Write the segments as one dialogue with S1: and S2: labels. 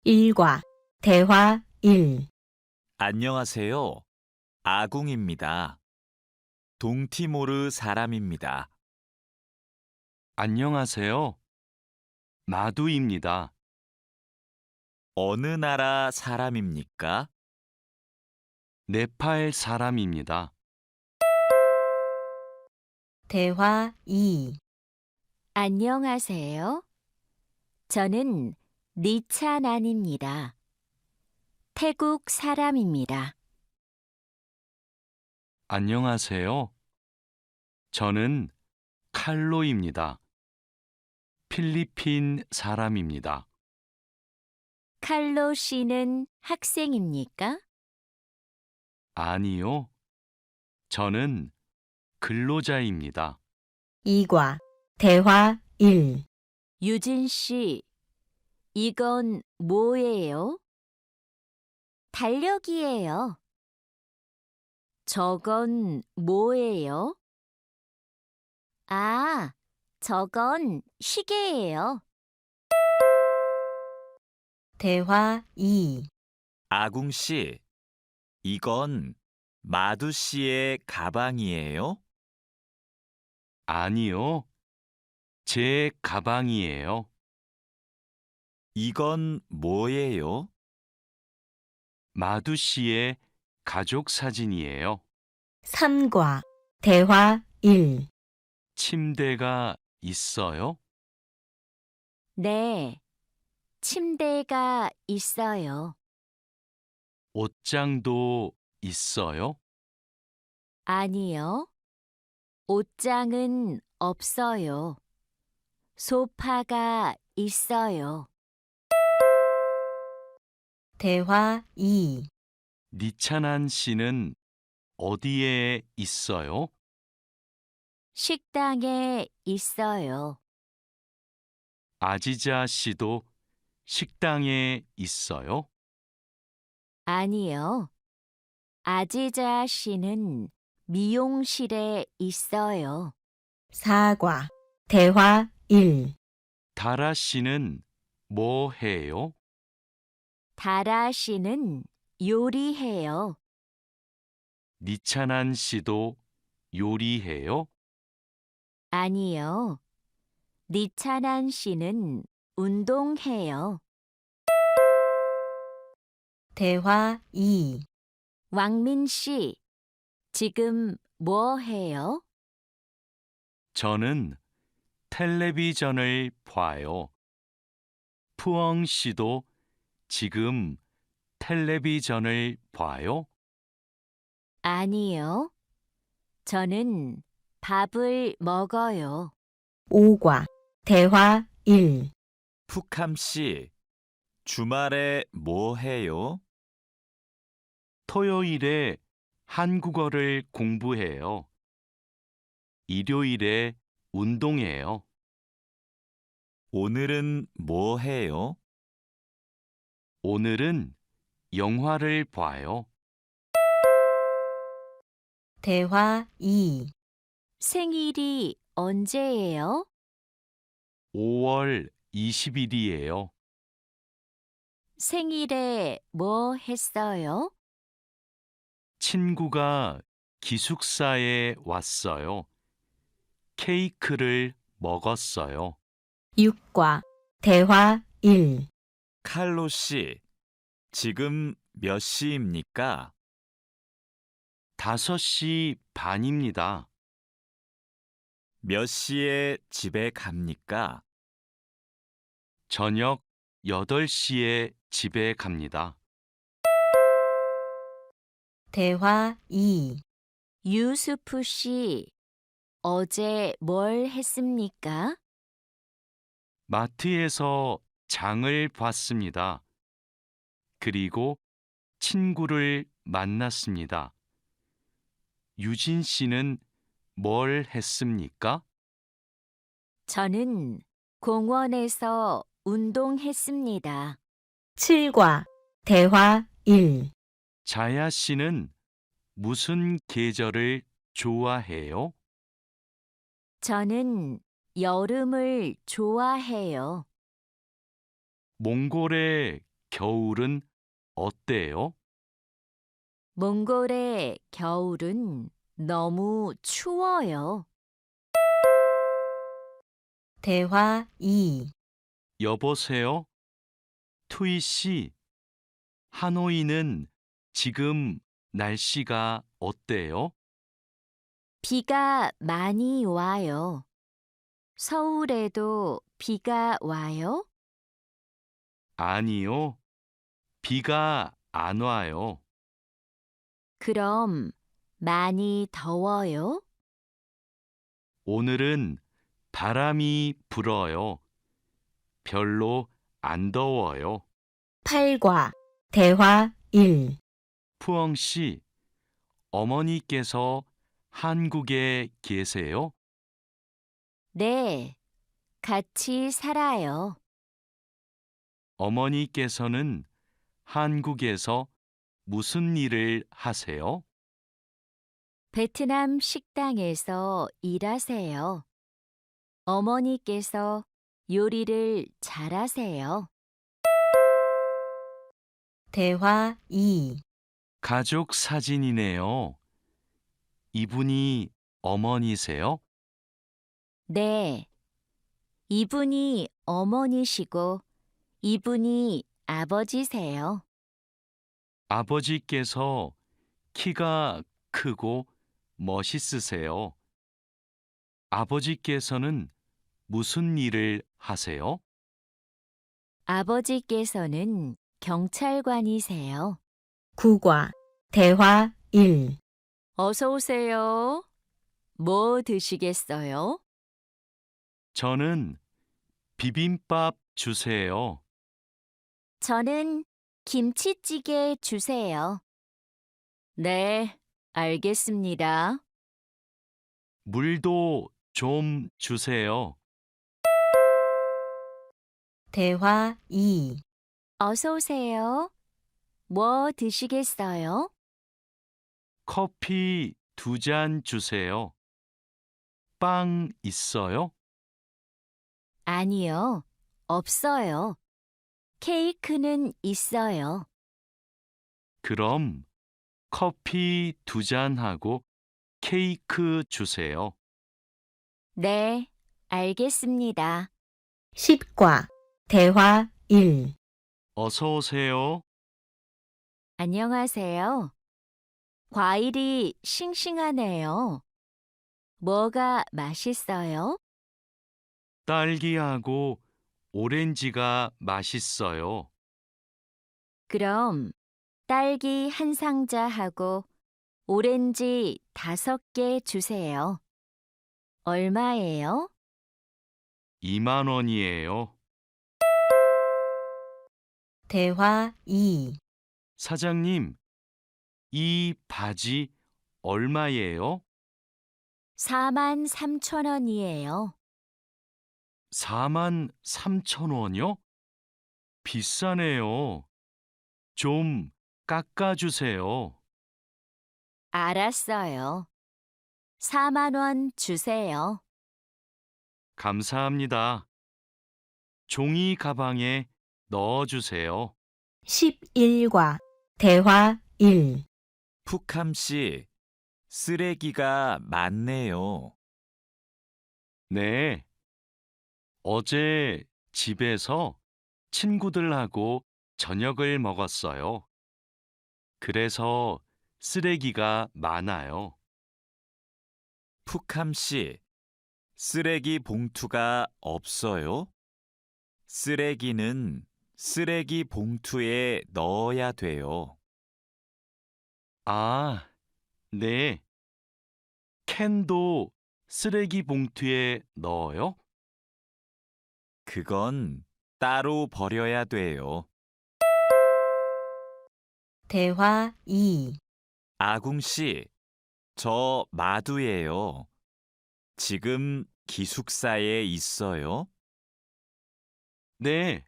S1: 1과 대화 1.
S2: 안녕하세요. 아궁입니다. 동티모르 사람입니다.
S3: 안녕하세요. 마두입니다.
S2: 어느 나라 사람입니까?
S3: 네팔 사람입니다.
S1: 대화 2.
S4: 안녕하세요. 저는 니찬안입니다. 태국 사람입니다.
S3: 안녕하세요. 저는 칼로입니다. 필리핀 사람입니다.
S4: 칼로 씨는 학생입니까?
S3: 아니요. 저는 근로자입니다.
S1: 2과 대화 1.
S4: 유진 씨, 이건 뭐예요? 달력이에요. 저건 뭐예요? 아, 저건 시계예요.
S1: 대화 2.
S2: 아궁 씨, 이건 마두 씨의 가방이에요?
S3: 아니요. 제 가방이에요.
S2: 이건 뭐예요?
S3: 마두 씨의 가족 사진이에요.
S1: 3과 대화 1.
S3: 침대가 있어요?
S4: 네, 침대가 있어요.
S3: 옷장도 있어요?
S4: 아니요, 옷장은 없어요. 소파가 있어요.
S1: 대화 2.
S3: 니찬한 씨는 어디에 있어요?
S4: 식당에 있어요.
S3: 아지자 씨도 식당에 있어요?
S4: 아니요, 아지자 씨는 미용실에 있어요.
S1: 4과 대화 1.
S3: 다라 씨는 뭐 해요?
S4: 다라 씨는 요리해요.
S3: 니찬한 씨도 요리해요?
S4: 아니요, 니찬한 씨는 운동해요.
S1: 대화 2.
S4: 왕민 씨, 지금 뭐 해요?
S3: 저는 텔레비전을 봐요. 푸엉 씨도 지금 텔레비전을 봐요?
S4: 아니요, 저는 밥을 먹어요.
S1: 5과 대화 1.
S2: 푸캄 씨, 주말에 뭐 해요?
S3: 토요일에 한국어를 공부해요. 일요일에 운동해요.
S2: 오늘은 뭐 해요?
S3: 오늘은 영화를 봐요.
S1: 대화 2.
S4: 생일이 언제예요?
S3: 5월 20일이에요.
S4: 생일에 뭐 했어요?
S3: 친구가 기숙사에 왔어요. 케이크를 먹었어요.
S1: 6과 대화 1.
S2: 칼로 씨, 지금 몇 시입니까?
S3: 5시 반입니다.
S2: 몇 시에 집에 갑니까?
S3: 저녁 8시에 집에 갑니다.
S1: 대화 2.
S4: 유수프 씨, 어제 뭘 했습니까?
S3: 마트에서 장을 봤습니다. 그리고 친구를 만났습니다. 유진 씨는 뭘 했습니까?
S4: 저는 공원에서 운동했습니다.
S1: 7과 대화 1.
S3: 자야 씨는 무슨 계절을 좋아해요?
S4: 저는 여름을 좋아해요.
S3: 몽골에 겨울은 어때요?
S4: 몽골의 겨울은 너무 추워요.
S1: 대화 2.
S3: 여보세요? 투이 씨, 하노이는 지금 날씨가 어때요?
S4: 비가 많이 와요. 서울에도 비가 와요?
S3: 아니요. 비가 안 와요.
S4: 그럼 많이 더워요?
S3: 오늘은 바람이 불어요. 별로 안 더워요.
S1: 8과 대화 1.
S3: 푸엉 씨, 어머니께서 한국에 계세요?
S4: 네, 같이 살아요.
S3: 어머니께서는 한국에서 무슨 일을 하세요?
S4: 베트남 식당에서 일하세요. 어머니께서 요리를 잘하세요.
S1: 대화 2.
S3: 가족 사진이네요. 이분이 어머니세요?
S4: 네, 이분이 어머니시고 이분이 아버지세요.
S3: 아버지께서 키가 크고 멋있으세요. 아버지께서는 무슨 일을 하세요?
S4: 아버지께서는 경찰관이세요.
S1: 9과 대화 1.
S4: 어서 오세요. 뭐 드시겠어요?
S3: 저는 비빔밥 주세요.
S4: 저는 김치찌개 주세요. 네, 알겠습니다.
S3: 물도 좀 주세요.
S1: 대화 2.
S4: 어서 오세요. 뭐 드시겠어요?
S3: 커피 2잔 주세요. 빵 있어요?
S4: 아니요, 없어요. 케이크는 있어요.
S3: 그럼 커피 2잔하고 케이크 주세요.
S4: 네, 알겠습니다.
S1: 10과 대화 1.
S3: 어서 오세요.
S4: 안녕하세요. 과일이 싱싱하네요. 뭐가 맛있어요?
S3: 딸기하고 오렌지가 맛있어요.
S4: 그럼 딸기 한 상자하고 오렌지 5개 주세요. 얼마예요?
S3: 2만 원이에요.
S1: 대화 2.
S3: 사장님, 이 바지 얼마예요?
S4: 43,000원이에요.
S3: 4만 3천 원이요? 비싸네요. 좀 깎아주세요.
S4: 알았어요. 4만 원 주세요.
S3: 감사합니다. 종이 가방에 넣어주세요.
S1: 11과 대화 1.
S2: 푸캄 씨, 쓰레기가 많네요.
S3: 네. 어제 집에서 친구들하고 저녁을 먹었어요. 그래서 쓰레기가 많아요.
S2: 푸캄 씨, 쓰레기 봉투가 없어요? 쓰레기는 쓰레기 봉투에 넣어야 돼요.
S3: 아, 네. 캔도 쓰레기 봉투에 넣어요?
S2: 그건 따로 버려야 돼요.
S1: 대화 2.
S2: 아궁 씨, 저 마두예요. 지금 기숙사에 있어요?
S3: 네.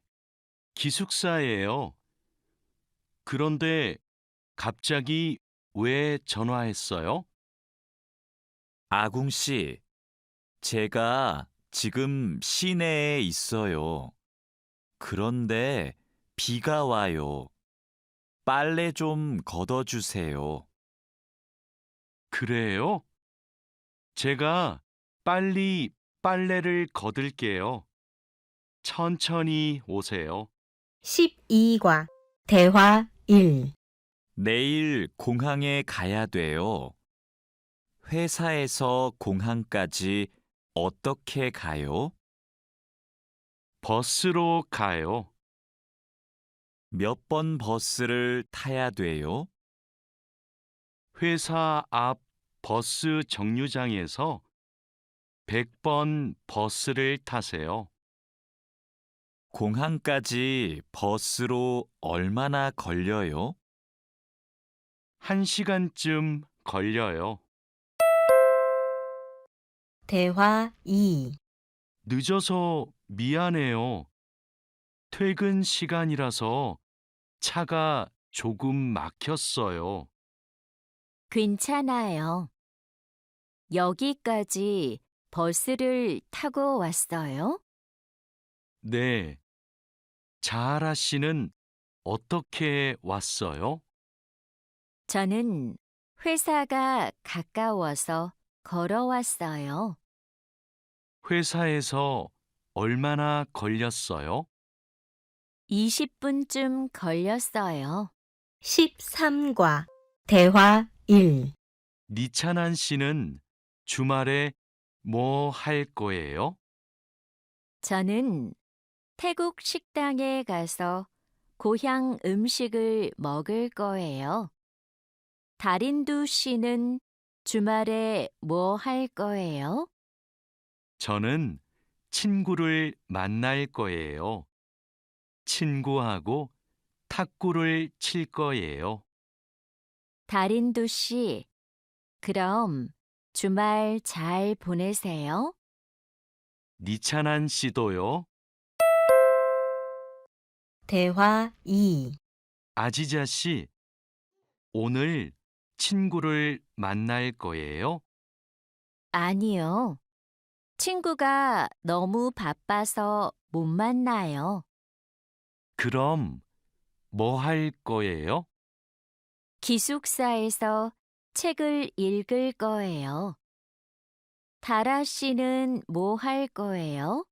S3: 기숙사예요. 그런데 갑자기 왜 전화했어요?
S2: 아궁 씨, 제가 지금 시내에 있어요. 그런데 비가 와요. 빨래 좀 걷어주세요.
S3: 그래요? 제가 빨리 빨래를 걷을게요. 천천히 오세요.
S1: 12과 대화 1.
S2: 내일 공항에 가야 돼요. 회사에서 공항까지 어떻게 가요?
S3: 버스로 가요.
S2: 몇 번 버스를 타야 돼요?
S3: 회사 앞 버스 정류장에서 100번 버스를 타세요.
S2: 공항까지 버스로 얼마나 걸려요?
S3: 1시간쯤 걸려요.
S1: 대화 2.
S3: 늦어서 미안해요. 퇴근 시간이라서 차가 조금 막혔어요.
S4: 괜찮아요. 여기까지 버스를 타고 왔어요?
S3: 네. 자하라 씨는 어떻게 왔어요?
S4: 저는 회사가 가까워서 걸어왔어요.
S3: 회사에서 얼마나 걸렸어요?
S4: 20분쯤 걸렸어요.
S1: 13과 대화 1.
S3: 니찬한 씨는 주말에 뭐 할 거예요?
S4: 저는 태국 식당에 가서 고향 음식을 먹을 거예요. 다린두 씨는 주말에 뭐 할 거예요?
S3: 저는 친구를 만날 거예요. 친구하고 탁구를 칠 거예요.
S4: 다린두 씨, 그럼 주말 잘 보내세요.
S3: 니찬한 씨도요.
S1: 대화 2.
S3: 아지자 씨, 오늘 친구를 만날 거예요?
S4: 아니요. 친구가 너무 바빠서 못 만나요.
S3: 그럼 뭐 할 거예요?
S4: 기숙사에서 책을 읽을 거예요. 다라 씨는 뭐 할 거예요?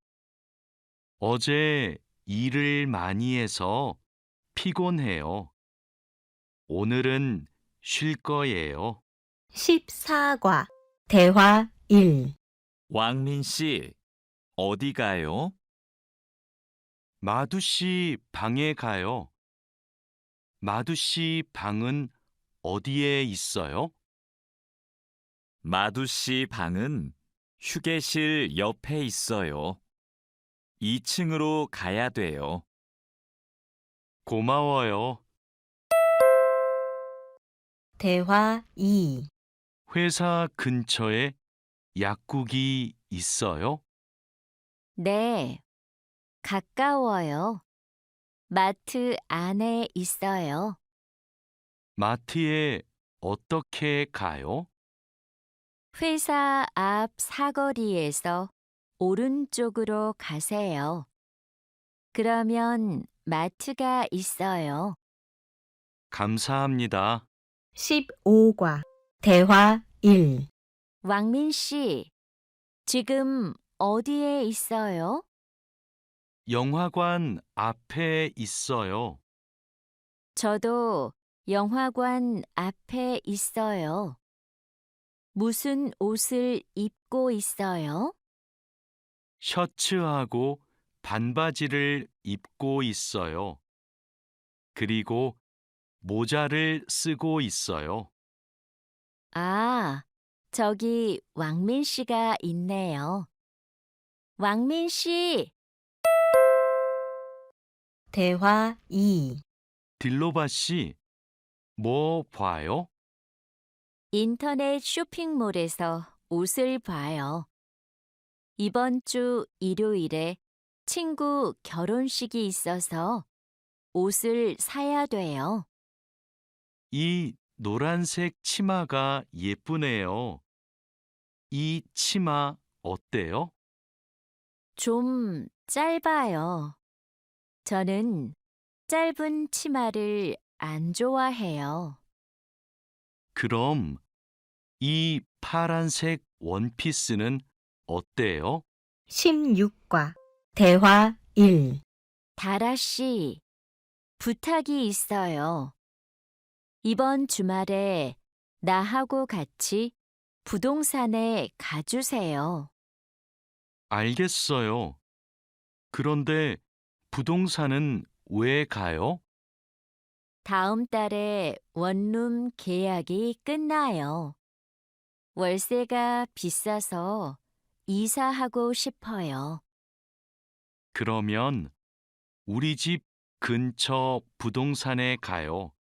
S3: 어제 일을 많이 해서 피곤해요. 오늘은 쉴 거예요.
S1: 14과 대화 1.
S2: 왕민 씨, 어디 가요?
S3: 마두 씨 방에 가요. 마두 씨 방은 어디에 있어요?
S2: 마두 씨 방은 휴게실 옆에 있어요. 2층으로 가야 돼요.
S3: 고마워요.
S1: 대화 2.
S3: 회사 근처에 약국이 있어요?
S4: 네, 가까워요. 마트 안에 있어요.
S3: 마트에 어떻게 가요?
S4: 회사 앞 사거리에서 오른쪽으로 가세요. 그러면 마트가 있어요.
S3: 감사합니다.
S1: 15과 대화 1.
S4: 왕민 씨, 지금 어디에 있어요?
S3: 영화관 앞에 있어요.
S4: 저도 영화관 앞에 있어요. 무슨 옷을 입고 있어요?
S3: 셔츠하고 반바지를 입고 있어요. 그리고 모자를 쓰고 있어요.
S4: 아, 저기 왕민 씨가 있네요. 왕민 씨,
S1: 대화 2.
S3: 딜로바 씨, 뭐 봐요?
S4: 인터넷 쇼핑몰에서 옷을 봐요. 이번 주 일요일에 친구 결혼식이 있어서 옷을 사야 돼요.
S3: 이 노란색 치마가 예쁘네요. 이 치마 어때요?
S4: 좀 짧아요. 저는 짧은 치마를 안 좋아해요.
S3: 그럼 이 파란색 원피스는 어때요?
S1: 16과 대화 1.
S4: 다라 씨, 부탁이 있어요. 이번 주말에 나하고 같이 부동산에 가주세요.
S3: 알겠어요. 그런데 부동산은 왜 가요?
S4: 다음 달에 원룸 계약이 끝나요. 월세가 비싸서 이사하고 싶어요.
S3: 그러면 우리 집 근처 부동산에 가요.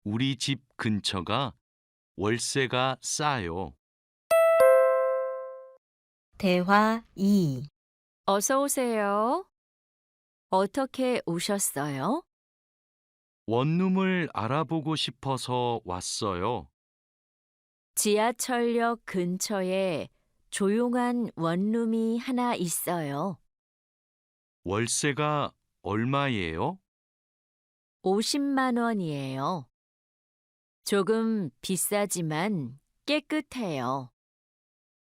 S3: 우리 집 근처가 월세가 싸요.
S1: 대화 2.
S4: 어서 오세요. 어떻게 오셨어요?
S3: 원룸을 알아보고 싶어서 왔어요.
S4: 지하철역 근처에 조용한 원룸이 하나 있어요.
S3: 월세가 얼마예요?
S4: 50만 원이에요. 조금 비싸지만 깨끗해요.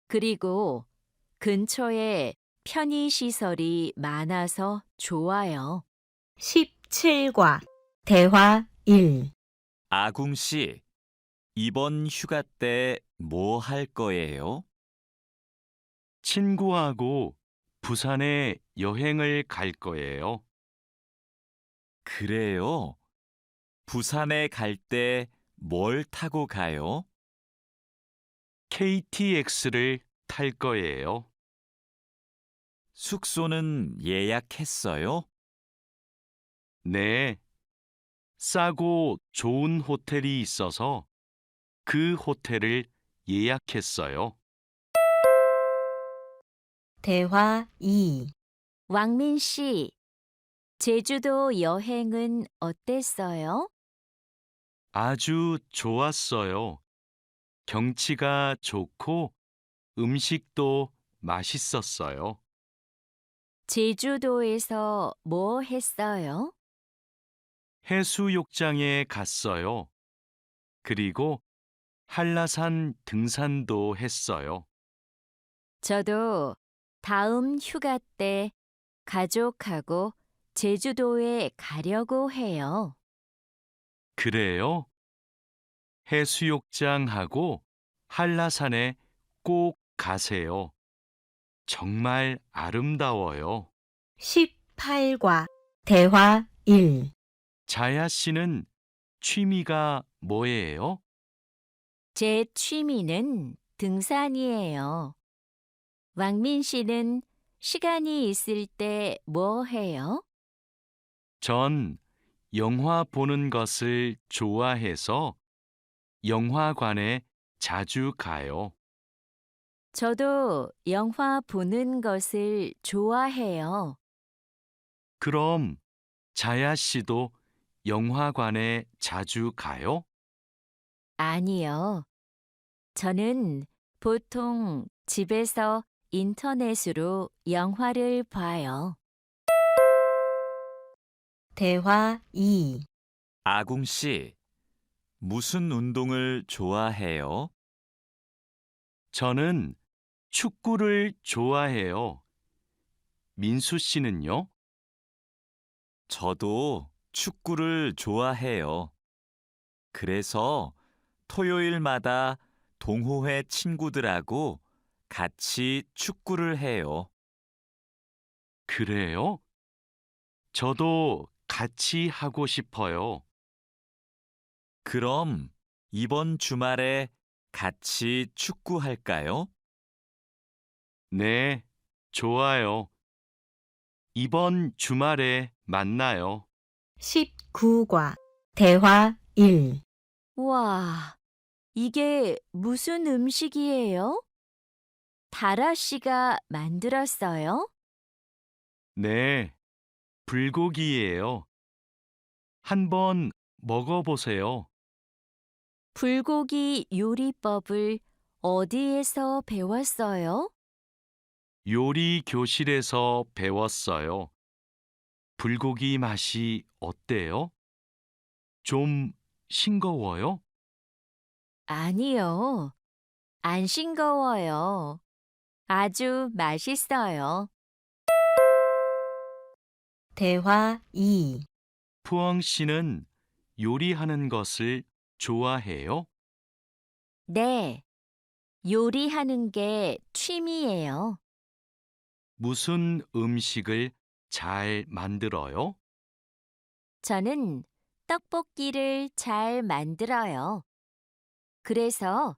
S4: 그리고 근처에 편의시설이 많아서 좋아요.
S1: 17과 대화 1.
S2: 아궁 씨, 이번 휴가 때 뭐 할 거예요?
S3: 친구하고 부산에 여행을 갈 거예요.
S2: 그래요. 부산에 갈 때 뭘 타고 가요?
S3: KTX를 탈 거예요.
S2: 숙소는 예약했어요?
S3: 네. 싸고 좋은 호텔이 있어서 그 호텔을 예약했어요.
S1: 대화 2.
S4: 왕민 씨, 제주도 여행은 어땠어요?
S3: 아주 좋았어요. 경치가 좋고 음식도 맛있었어요.
S4: 제주도에서 뭐 했어요?
S3: 해수욕장에 갔어요. 그리고 한라산 등산도 했어요.
S4: 저도 다음 휴가 때 가족하고 제주도에 가려고 해요.
S3: 그래요? 해수욕장하고 한라산에 꼭 가세요. 정말 아름다워요.
S1: 18과 대화 1.
S3: 자야 씨는 취미가 뭐예요?
S4: 제 취미는 등산이에요. 왕민 씨는 시간이 있을 때 뭐 해요?
S3: 전 영화 보는 것을 좋아해서 영화관에 자주 가요.
S4: 저도 영화 보는 것을 좋아해요.
S3: 그럼 자야 씨도 영화관에 자주 가요?
S4: 아니요. 저는 보통 집에서 인터넷으로 영화를 봐요.
S1: 대화 2.
S2: 아궁 씨, 무슨 운동을 좋아해요?
S3: 저는 축구를 좋아해요. 민수 씨는요?
S2: 저도 축구를 좋아해요. 그래서 토요일마다 동호회 친구들하고 같이 축구를 해요.
S3: 그래요? 저도 같이 하고 싶어요.
S2: 그럼 이번 주말에 같이 축구할까요?
S3: 네, 좋아요. 이번 주말에 만나요.
S1: 19과 대화 1.
S4: 와, 이게 무슨 음식이에요? 다라 씨가 만들었어요?
S3: 네, 불고기예요. 한번 먹어보세요.
S4: 불고기 요리법을 어디에서 배웠어요?
S3: 요리 교실에서 배웠어요. 불고기 맛이 어때요? 좀 싱거워요?
S4: 아니요. 안 싱거워요. 아주 맛있어요.
S1: 대화 2.
S3: 푸엉 씨는 요리하는 것을 좋아해요?
S4: 네. 요리하는 게 취미예요.
S3: 무슨 음식을 잘 만들어요?
S4: 저는 떡볶이를 잘 만들어요. 그래서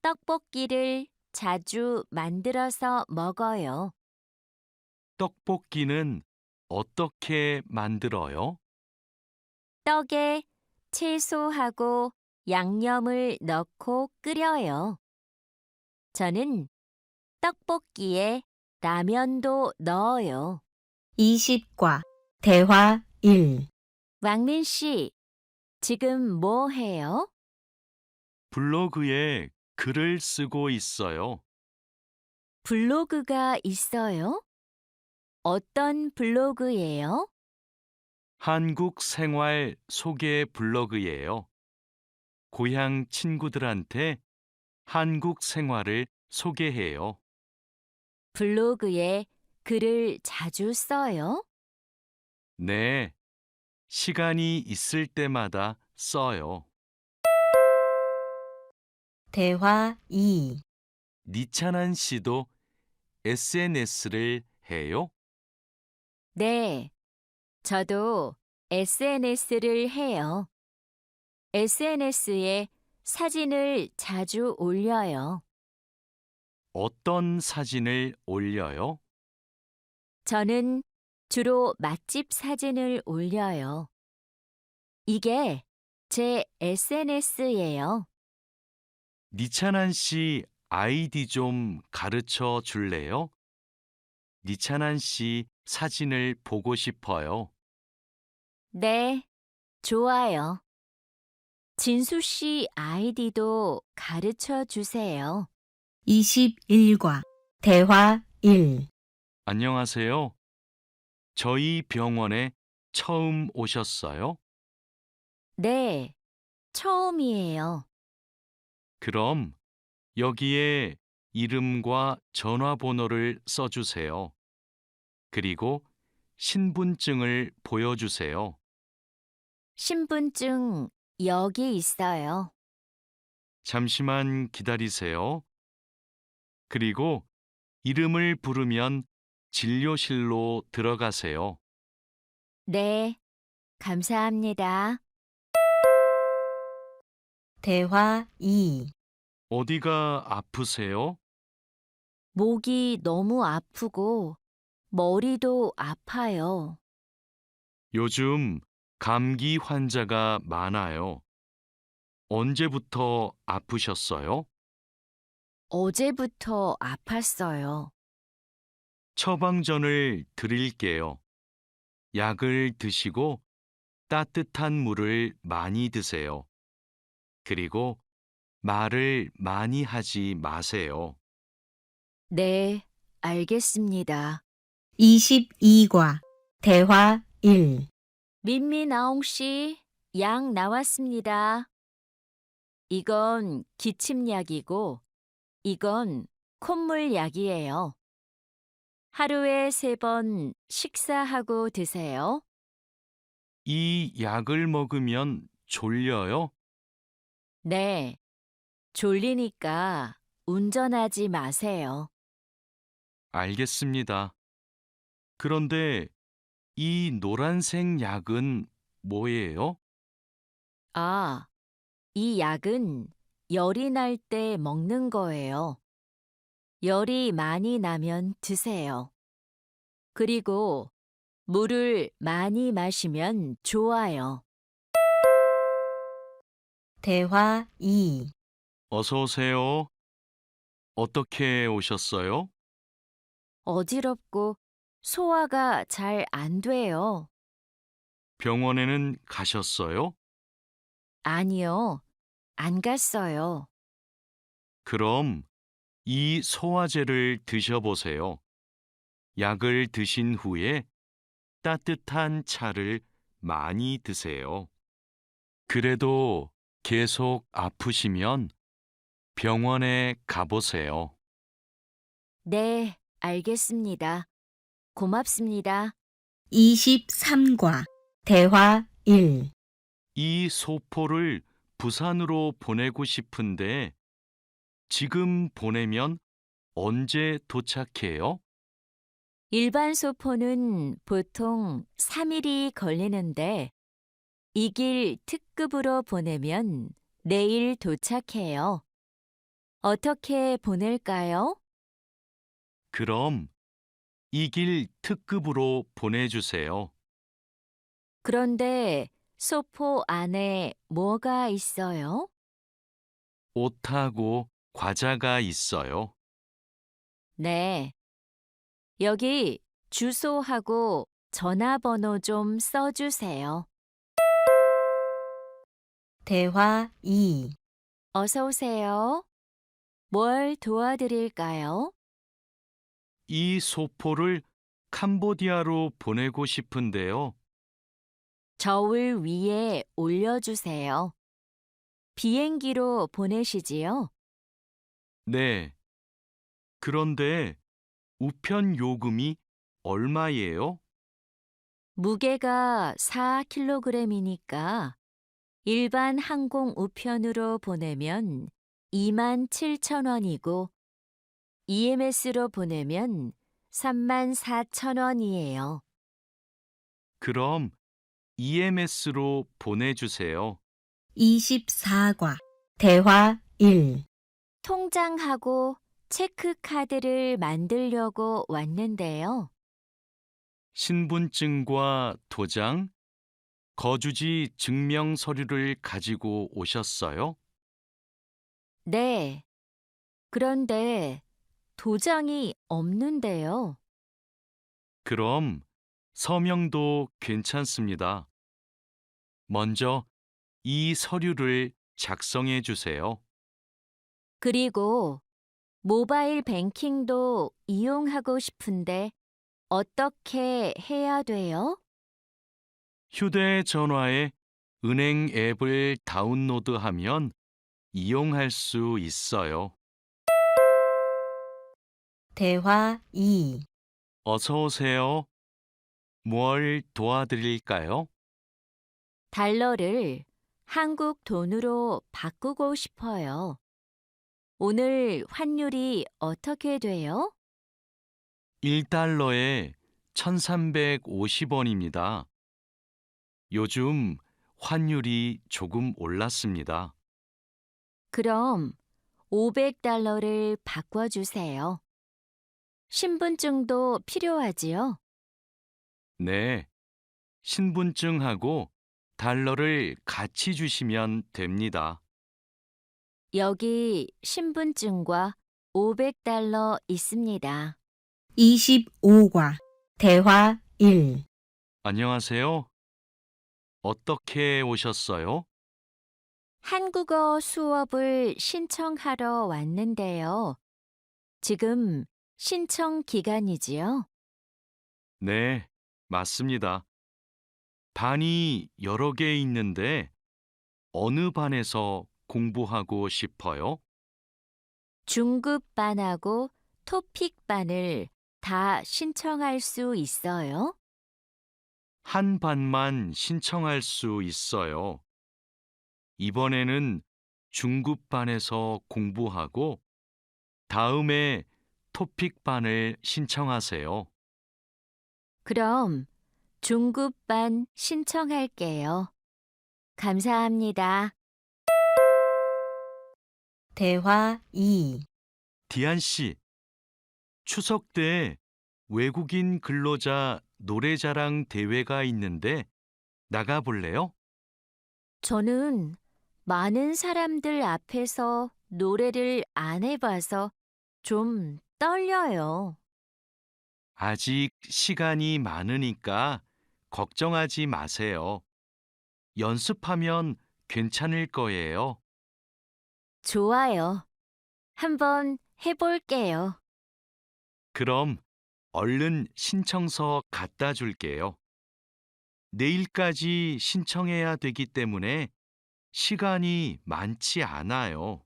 S4: 떡볶이를 자주 만들어서 먹어요.
S3: 떡볶이는 어떻게 만들어요?
S4: 떡에 채소하고 양념을 넣고 끓여요. 저는 떡볶이에 라면도 넣어요.
S1: 20과 대화 1.
S4: 왕민 씨, 지금 뭐 해요?
S3: 블로그에 글을 쓰고 있어요.
S4: 블로그가 있어요? 어떤 블로그예요?
S3: 한국 생활 소개 블로그예요. 고향 친구들한테 한국 생활을 소개해요.
S4: 블로그에 글을 자주 써요?
S3: 네, 시간이 있을 때마다 써요.
S1: 대화 2.
S3: 니찬한 씨도 SNS를 해요?
S4: 네, 저도 SNS를 해요. SNS에 사진을 자주 올려요.
S3: 어떤 사진을 올려요?
S4: 저는 주로 맛집 사진을 올려요. 이게 제 SNS예요.
S3: 니찬한 씨 아이디 좀 가르쳐 줄래요? 니찬한 씨 사진을 보고 싶어요.
S4: 네, 좋아요. 진수 씨 아이디도 가르쳐 주세요.
S1: 21과 대화 1.
S3: 안녕하세요. 저희 병원에 처음 오셨어요?
S4: 네, 처음이에요.
S3: 그럼 여기에 이름과 전화번호를 써주세요. 그리고 신분증을 보여주세요.
S4: 신분증 여기 있어요.
S3: 잠시만 기다리세요. 그리고 이름을 부르면 진료실로 들어가세요.
S4: 네, 감사합니다.
S1: 대화 2.
S3: 어디가 아프세요?
S4: 목이 너무 아프고 머리도 아파요.
S3: 요즘 감기 환자가 많아요. 언제부터 아프셨어요?
S4: 어제부터 아팠어요.
S3: 처방전을 드릴게요. 약을 드시고 따뜻한 물을 많이 드세요. 그리고 말을 많이 하지 마세요.
S4: 네, 알겠습니다.
S1: 22과 대화 1.
S4: 민미나옹 씨, 약 나왔습니다. 이건 기침약이고, 이건 콧물약이에요. 하루에 3번 식사하고 드세요.
S3: 이 약을 먹으면 졸려요?
S4: 네, 졸리니까 운전하지 마세요.
S3: 알겠습니다. 그런데 이 노란색 약은 뭐예요?
S4: 아, 이 약은 열이 날 때 먹는 거예요. 열이 많이 나면 드세요. 그리고 물을 많이 마시면 좋아요.
S1: 대화 2.
S3: 어서 오세요. 어떻게 오셨어요?
S4: 어지럽고 소화가 잘 안 돼요.
S3: 병원에는 가셨어요?
S4: 아니요, 안 갔어요.
S3: 그럼 이 소화제를 드셔보세요. 약을 드신 후에 따뜻한 차를 많이 드세요. 그래도 계속 아프시면 병원에 가보세요.
S4: 네, 알겠습니다. 고맙습니다.
S1: 23과 대화 1.
S3: 이 소포를 부산으로 보내고 싶은데 지금 보내면 언제 도착해요?
S4: 일반 소포는 보통 3일이 걸리는데 이 길 특급으로 보내면 내일 도착해요. 어떻게 보낼까요?
S3: 그럼 이 길 특급으로 보내주세요.
S4: 그런데 소포 안에 뭐가 있어요?
S3: 옷하고 과자가 있어요.
S4: 네. 여기 주소하고 전화번호 좀 써주세요.
S1: 대화 2.
S4: 어서 오세요. 뭘 도와드릴까요?
S3: 이 소포를 캄보디아로 보내고 싶은데요.
S4: 저울 위에 올려주세요. 비행기로 보내시지요?
S3: 네. 그런데 우편 요금이 얼마예요?
S4: 무게가 4kg이니까 일반 항공 우편으로 보내면 27,000원이고 EMS로 보내면 34,000원이에요.
S3: 그럼 EMS로 보내주세요.
S1: 24과 대화 1.
S4: 통장하고 체크카드를 만들려고 왔는데요.
S3: 신분증과 도장, 거주지 증명 서류를 가지고 오셨어요?
S4: 네. 그런데 도장이 없는데요.
S3: 그럼 서명도 괜찮습니다. 먼저 이 서류를 작성해 주세요.
S4: 그리고 모바일 뱅킹도 이용하고 싶은데 어떻게 해야 돼요?
S3: 휴대전화에 은행 앱을 다운로드하면 이용할 수 있어요.
S1: 대화 2.
S3: 어서 오세요. 뭘 도와드릴까요?
S4: 달러를 한국 돈으로 바꾸고 싶어요. 오늘 환율이 어떻게 돼요?
S3: 1달러에 1,350원입니다. 요즘 환율이 조금 올랐습니다.
S4: 그럼 500달러를 바꿔주세요. 신분증도 필요하지요?
S3: 네, 신분증하고 달러를 같이 주시면 됩니다.
S4: 여기 신분증과 500달러 있습니다.
S1: 25과 대화 1.
S3: 안녕하세요. 어떻게 오셨어요?
S4: 한국어 수업을 신청하러 왔는데요. 지금 신청 기간이지요?
S3: 네, 맞습니다. 반이 여러 개 있는데 어느 반에서 공부하고 싶어요?
S4: 중급반하고 토픽반을 다 신청할 수 있어요?
S3: 한 반만 신청할 수 있어요. 이번에는 중급반에서 공부하고 다음에 토픽반을 신청하세요.
S4: 그럼 중급반 신청할게요. 감사합니다.
S1: 대화 2.
S3: 디안 씨, 추석 때 외국인 근로자 노래자랑 대회가 있는데 나가볼래요?
S4: 저는 많은 사람들 앞에서 노래를 안 해봐서 좀 떨려요.
S3: 아직 시간이 많으니까 걱정하지 마세요. 연습하면 괜찮을 거예요.
S4: 좋아요. 한번 해볼게요.
S3: 그럼 얼른 신청서 갖다 줄게요. 내일까지 신청해야 되기 때문에 시간이 많지 않아요.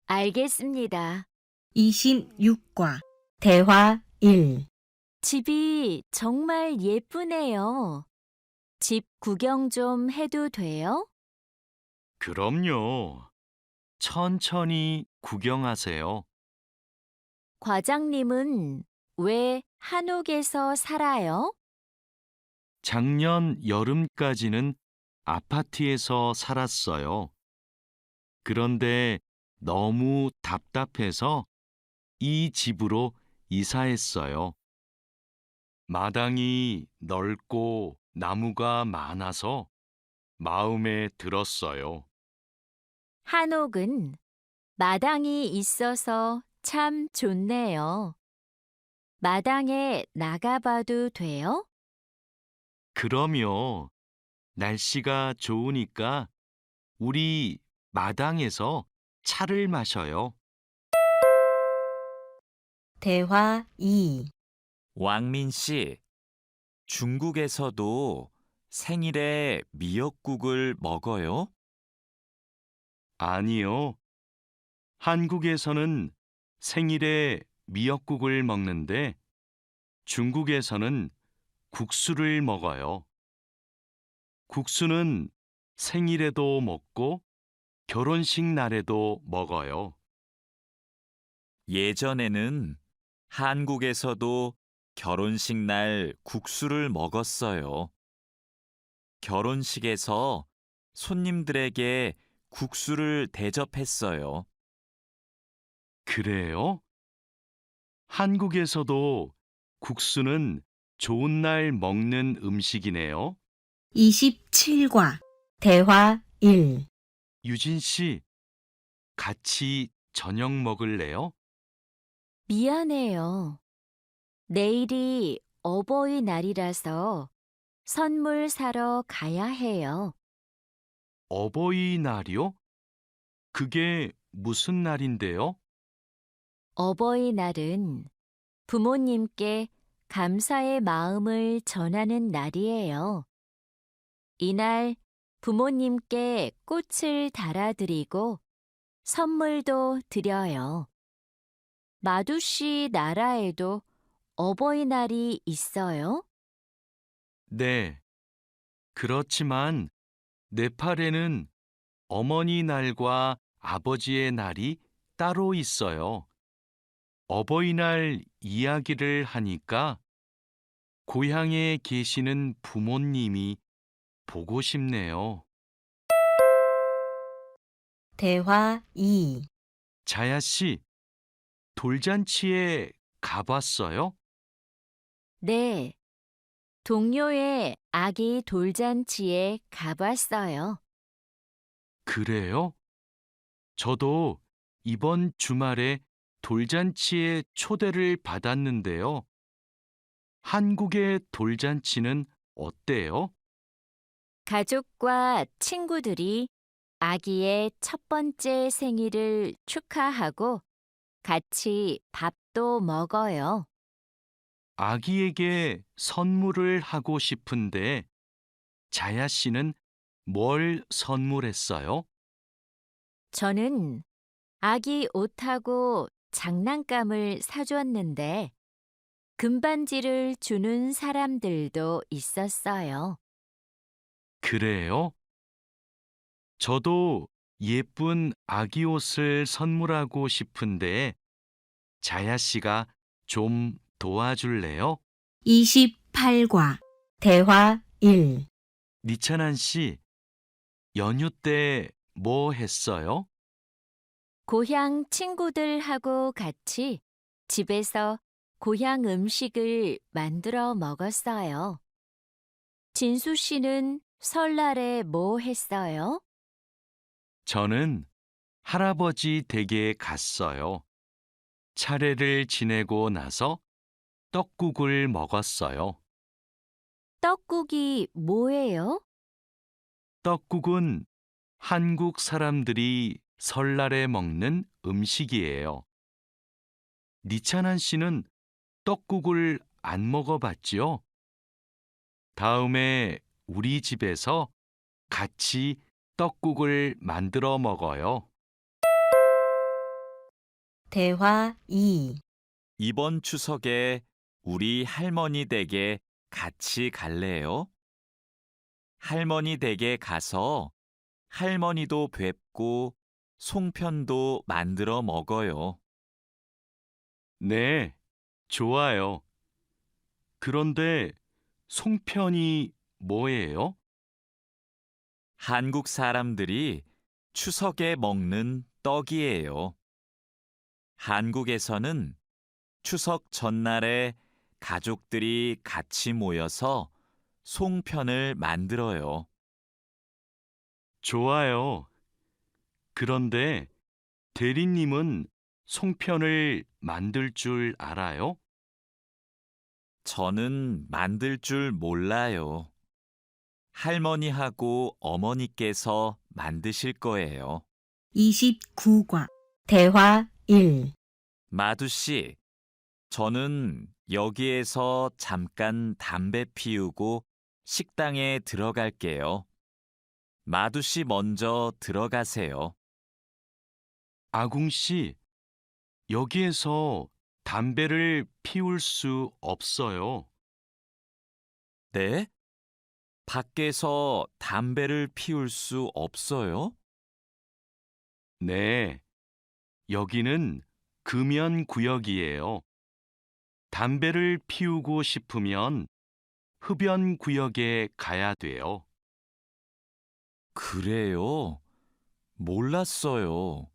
S4: 알겠습니다.
S1: 26과 대화 1.
S4: 집이 정말 예쁘네요. 집 구경 좀 해도 돼요?
S3: 그럼요. 천천히 구경하세요.
S4: 과장님은 왜 한옥에서 살아요?
S3: 작년 여름까지는 아파트에서 살았어요. 그런데 너무 답답해서 이 집으로 이사했어요. 마당이 넓고 나무가 많아서 마음에 들었어요.
S4: 한옥은 마당이 있어서 참 좋네요. 마당에 나가봐도 돼요?
S3: 그럼요. 날씨가 좋으니까 우리 마당에서 차를 마셔요.
S1: 대화 2.
S2: 왕민 씨, 중국에서도 생일에 미역국을 먹어요?
S3: 아니요. 한국에서는 생일에 미역국을 먹는데 중국에서는 국수를 먹어요. 국수는 생일에도 먹고 결혼식 날에도 먹어요.
S2: 예전에는 한국에서도 결혼식 날 국수를 먹었어요. 결혼식에서 손님들에게 국수를 대접했어요.
S3: 그래요? 한국에서도 국수는 좋은 날 먹는 음식이네요.
S1: 27과 대화 1.
S3: 유진 씨, 같이 저녁 먹을래요?
S4: 미안해요. 내일이 어버이날이라서 선물 사러 가야 해요.
S3: 어버이날이요? 그게 무슨 날인데요?
S4: 어버이날은 부모님께 감사의 마음을 전하는 날이에요. 이날 부모님께 꽃을 달아드리고 선물도 드려요. 마두 씨 나라에도 어버이날이 있어요?
S3: 네. 그렇지만 네팔에는 어머니 날과 아버지의 날이 따로 있어요. 어버이날 이야기를 하니까 고향에 계시는 부모님이 보고 싶네요.
S1: 대화 2.
S3: 자야 씨, 돌잔치에 가봤어요?
S4: 네. 동료의 아기 돌잔치에 가봤어요.
S3: 그래요? 저도 이번 주말에 돌잔치에 초대를 받았는데요. 한국의 돌잔치는 어때요?
S4: 가족과 친구들이 아기의 첫 번째 생일을 축하하고 같이 밥도 먹어요.
S3: 아기에게 선물을 하고 싶은데 자야 씨는 뭘 선물했어요?
S4: 저는 아기 옷하고 장난감을 사줬는데 금반지를 주는 사람들도 있었어요.
S3: 그래요? 저도 예쁜 아기 옷을 선물하고 싶은데 자야 씨가 좀 도와줄래요?
S1: 28과 대화 1.
S3: 니찬한 씨, 연휴 때 뭐 했어요?
S4: 고향 친구들하고 같이 집에서 고향 음식을 만들어 먹었어요. 진수 씨는 설날에 뭐 했어요?
S3: 저는 할아버지 댁에 갔어요. 차례를 지내고 나서 떡국을 먹었어요.
S4: 떡국이 뭐예요?
S3: 떡국은 한국 사람들이 설날에 먹는 음식이에요. 니찬한 씨는 떡국을 안 먹어봤지요? 다음에 우리 집에서 같이 떡국을 만들어 먹어요.
S1: 대화 2.
S2: 이번 추석에 우리 할머니 댁에 같이 갈래요? 할머니 댁에 가서 할머니도 뵙고 송편도 만들어 먹어요.
S3: 네, 좋아요. 그런데 송편이 뭐예요?
S2: 한국 사람들이 추석에 먹는 떡이에요. 한국에서는 추석 전날에 가족들이 같이 모여서 송편을 만들어요.
S3: 좋아요. 그런데 대리님은 송편을 만들 줄 알아요?
S2: 저는 만들 줄 몰라요. 할머니하고 어머니께서 만드실 거예요.
S1: 29과 대화 1.
S2: 마두 씨, 저는 여기에서 잠깐 담배 피우고 식당에 들어갈게요. 마두 씨 먼저 들어가세요.
S3: 아궁 씨, 여기에서 담배를 피울 수 없어요.
S2: 네? 밖에서 담배를 피울 수 없어요?
S3: 네, 여기는 금연 구역이에요. 담배를 피우고 싶으면 흡연 구역에 가야 돼요.
S2: 그래요? 몰랐어요.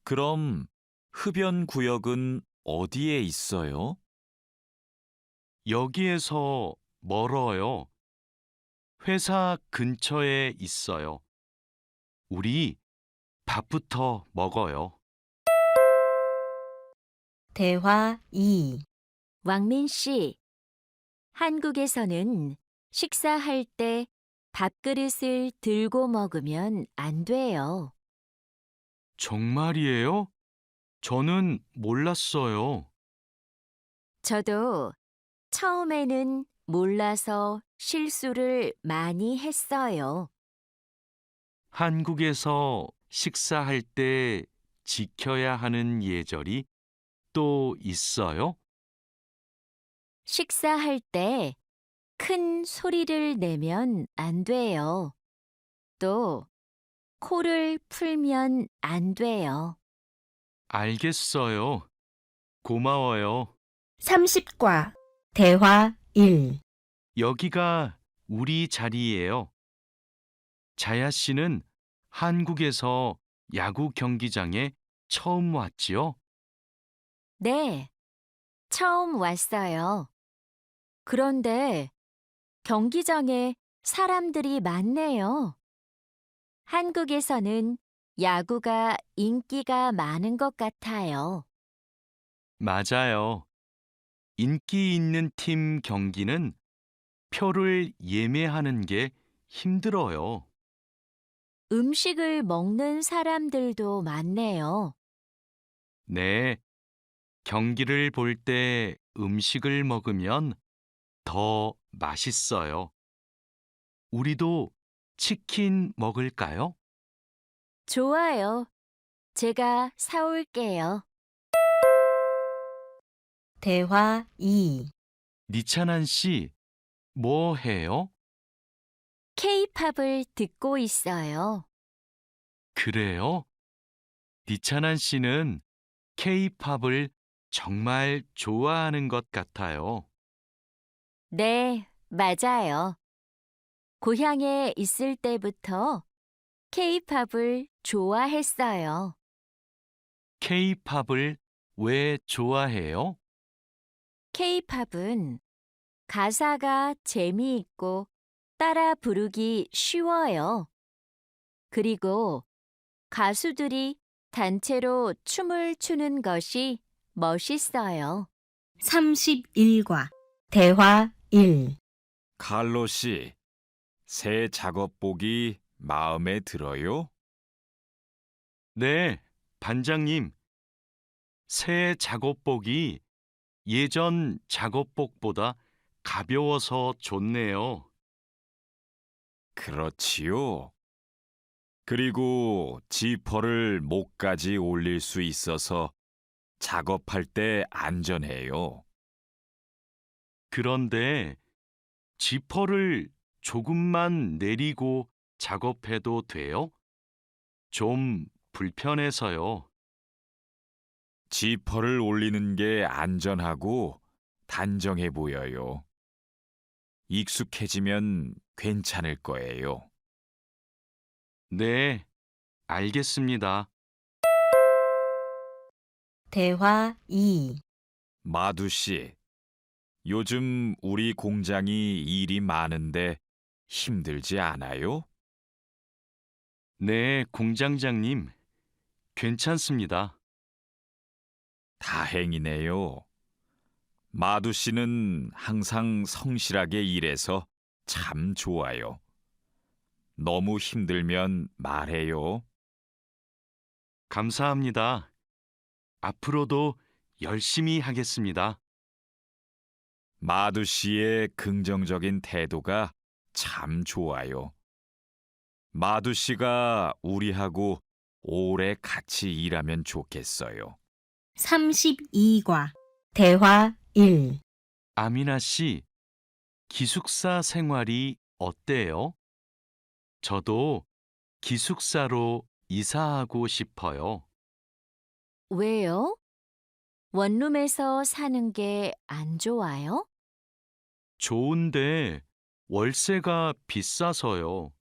S2: 그럼 흡연 구역은 어디에 있어요?
S3: 여기에서 멀어요. 회사 근처에 있어요. 우리 밥부터 먹어요.
S1: 대화 2.
S4: 왕민 씨, 한국에서는 식사할 때 밥그릇을 들고 먹으면 안 돼요.
S3: 정말이에요? 저는 몰랐어요.
S4: 저도 처음에는 몰라서 실수를 많이 했어요.
S3: 한국에서 식사할 때 지켜야 하는 예절이 또 있어요?
S4: 식사할 때 큰 소리를 내면 안 돼요. 또 코를 풀면 안 돼요.
S3: 알겠어요. 고마워요.
S1: 30과 대화 1.
S3: 여기가 우리 자리예요. 자야 씨는 한국에서 야구 경기장에 처음 왔지요?
S4: 네, 처음 왔어요. 그런데 경기장에 사람들이 많네요. 한국에서는 야구가 인기가 많은 것 같아요.
S3: 맞아요. 인기 있는 팀 경기는 표를 예매하는 게 힘들어요.
S4: 음식을 먹는 사람들도 많네요.
S3: 네, 경기를 볼 때 음식을 먹으면 더 맛있어요. 우리도 치킨 먹을까요?
S4: 좋아요. 제가 사올게요.
S1: 대화 2.
S3: 니찬한 씨, 뭐 해요?
S4: K-팝을 듣고 있어요.
S3: 그래요? 니찬한 씨는 K-팝을 정말 좋아하는 것 같아요.
S4: 네, 맞아요. 고향에 있을 때부터 K-팝을 좋아했어요.
S3: K-팝을 왜 좋아해요?
S4: K-팝은 가사가 재미있고 따라 부르기 쉬워요. 그리고 가수들이 단체로 춤을 추는 것이 멋있어요.
S1: 31과 대화 1.
S2: 칼로 씨, 새 작업복이 마음에 들어요?
S3: 네, 반장님. 새 작업복이 예전 작업복보다 가벼워서 좋네요.
S2: 그렇지요. 그리고 지퍼를 목까지 올릴 수 있어서 작업할 때 안전해요.
S3: 그런데 지퍼를 조금만 내리고 작업해도 돼요? 좀 불편해서요.
S2: 지퍼를 올리는 게 안전하고 단정해 보여요. 익숙해지면 괜찮을 거예요.
S3: 네, 알겠습니다.
S1: 대화 2.
S2: 마두 씨, 요즘 우리 공장이 일이 많은데 힘들지 않아요?
S3: 네, 공장장님. 괜찮습니다.
S2: 다행이네요. 마두 씨는 항상 성실하게 일해서 참 좋아요. 너무 힘들면 말해요.
S3: 감사합니다. 앞으로도 열심히 하겠습니다.
S2: 마두 씨의 긍정적인 태도가 참 좋아요. 마두 씨가 우리하고 오래 같이 일하면 좋겠어요.
S1: 32과 대화 1.
S3: 아미나 씨, 기숙사 생활이 어때요? 저도 기숙사로 이사하고 싶어요.
S4: 왜요? 원룸에서 사는 게 안 좋아요?
S3: 좋은데 월세가 비싸서요.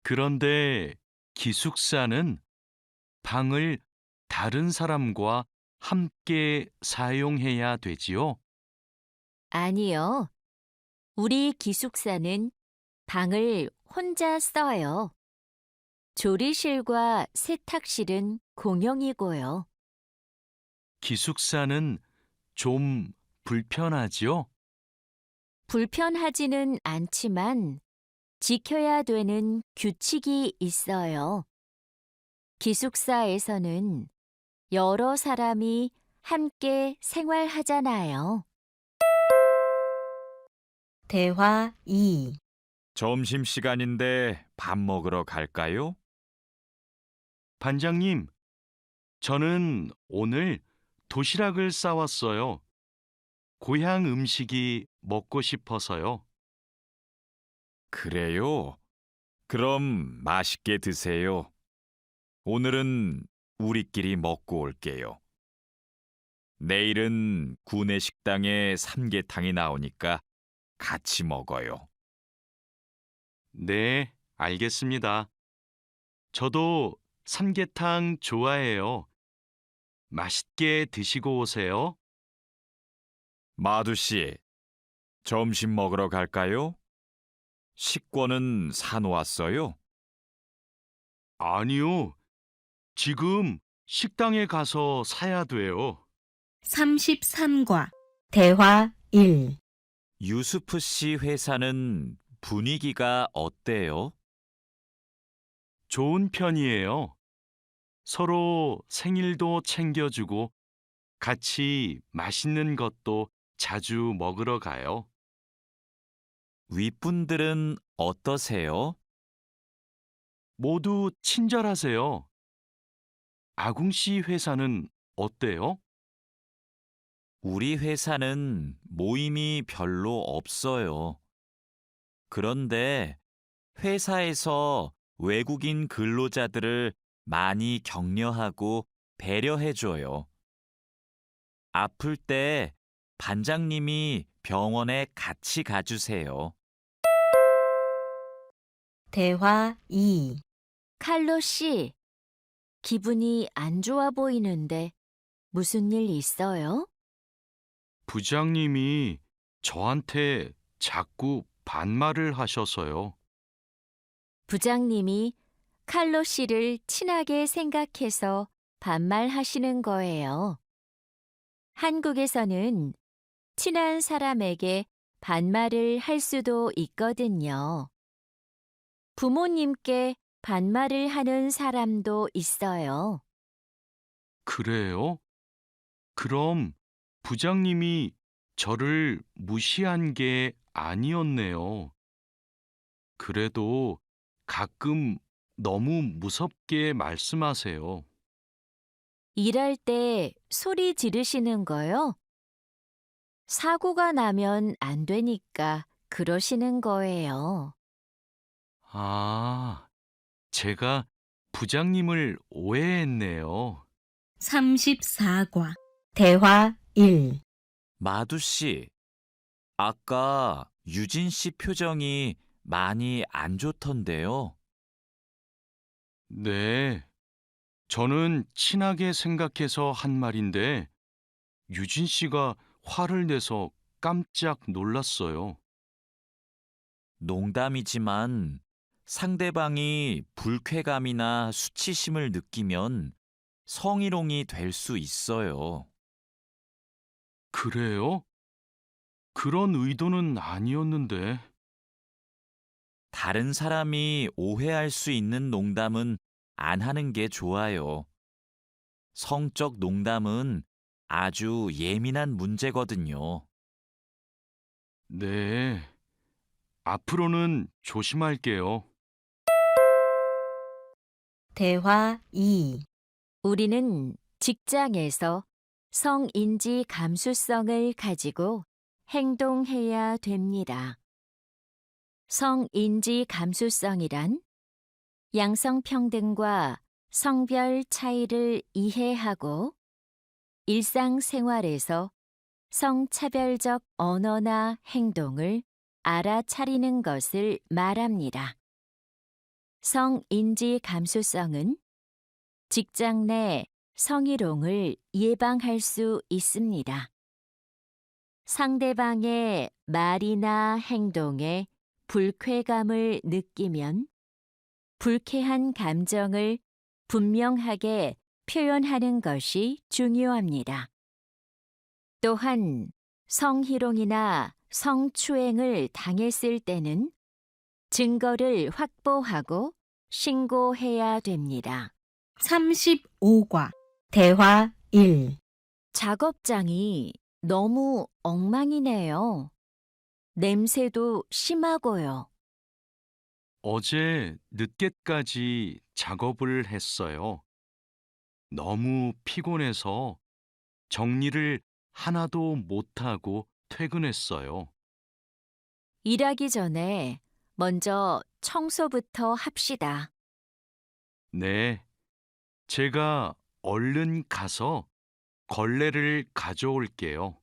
S3: 그런데 기숙사는 방을 다른 사람과 함께 사용해야 되지요?
S4: 아니요. 우리 기숙사는 방을 혼자 써요. 조리실과 세탁실은 공용이고요.
S3: 기숙사는 좀 불편하지요?
S4: 불편하지는 않지만 지켜야 되는 규칙이 있어요. 기숙사에서는 여러 사람이 함께 생활하잖아요.
S1: 대화 2.
S2: 점심시간인데 밥 먹으러 갈까요?
S3: 반장님, 저는 오늘 도시락을 싸왔어요. 고향 음식이 먹고 싶어서요.
S2: 그래요? 그럼 맛있게 드세요. 오늘은 우리끼리 먹고 올게요. 내일은 구내 식당에 삼계탕이 나오니까 같이 먹어요.
S3: 네, 알겠습니다. 저도 삼계탕 좋아해요. 맛있게 드시고 오세요.
S2: 마두 씨, 점심 먹으러 갈까요? 식권은 사놓았어요?
S3: 아니요, 지금 식당에 가서 사야 돼요.
S1: 33과 대화 1.
S2: 유수프 씨 회사는 분위기가 어때요?
S3: 좋은 편이에요. 서로 생일도 챙겨주고 같이 맛있는 것도 자주 먹으러 가요.
S2: 윗분들은 어떠세요?
S3: 모두 친절하세요. 아궁 씨 회사는 어때요?
S2: 우리 회사는 모임이 별로 없어요. 그런데 회사에서 외국인 근로자들을 많이 격려하고 배려해줘요. 아플 때 반장님이 병원에 같이 가주세요.
S1: 대화 2.
S4: 칼로 씨, 기분이 안 좋아 보이는데 무슨 일 있어요?
S3: 부장님이 저한테 자꾸 반말을 하셔서요.
S4: 부장님이 칼로 씨를 친하게 생각해서 반말하시는 거예요. 한국에서는 친한 사람에게 반말을 할 수도 있거든요. 부모님께 반말을 하는 사람도 있어요.
S3: 그래요? 그럼 부장님이 저를 무시한 게 아니었네요. 그래도 가끔 너무 무섭게 말씀하세요.
S4: 일할 때 소리 지르시는 거요? 사고가 나면 안 되니까 그러시는 거예요.
S3: 아, 제가 부장님을 오해했네요.
S1: 34과 대화 1.
S2: 마두 씨, 아까 유진 씨 표정이 많이 안 좋던데요.
S3: 네, 저는 친하게 생각해서 한 말인데 유진 씨가 화를 내서 깜짝 놀랐어요.
S2: 농담이지만 상대방이 불쾌감이나 수치심을 느끼면 성희롱이 될 수 있어요.
S3: 그래요? 그런 의도는 아니었는데.
S2: 다른 사람이 오해할 수 있는 농담은 안 하는 게 좋아요. 성적 농담은 아주 예민한 문제거든요.
S3: 네, 앞으로는 조심할게요.
S1: 대화 2.
S4: 우리는 직장에서 성인지 감수성을 가지고 행동해야 됩니다. 성인지 감수성이란 양성평등과 성별 차이를 이해하고 일상생활에서 성차별적 언어나 행동을 알아차리는 것을 말합니다. 성인지 감수성은 직장 내 성희롱을 예방할 수 있습니다. 상대방의 말이나 행동에 불쾌감을 느끼면 불쾌한 감정을 분명하게 표현하는 것이 중요합니다. 또한 성희롱이나 성추행을 당했을 때는 증거를 확보하고 신고해야 됩니다.
S1: 35과 대화 1.
S4: 작업장이 너무 엉망이네요. 냄새도 심하고요.
S3: 어제 늦게까지 작업을 했어요. 너무 피곤해서 정리를 하나도 못하고 퇴근했어요.
S4: 일하기 전에 먼저 청소부터 합시다.
S3: 네, 제가 얼른 가서 걸레를 가져올게요.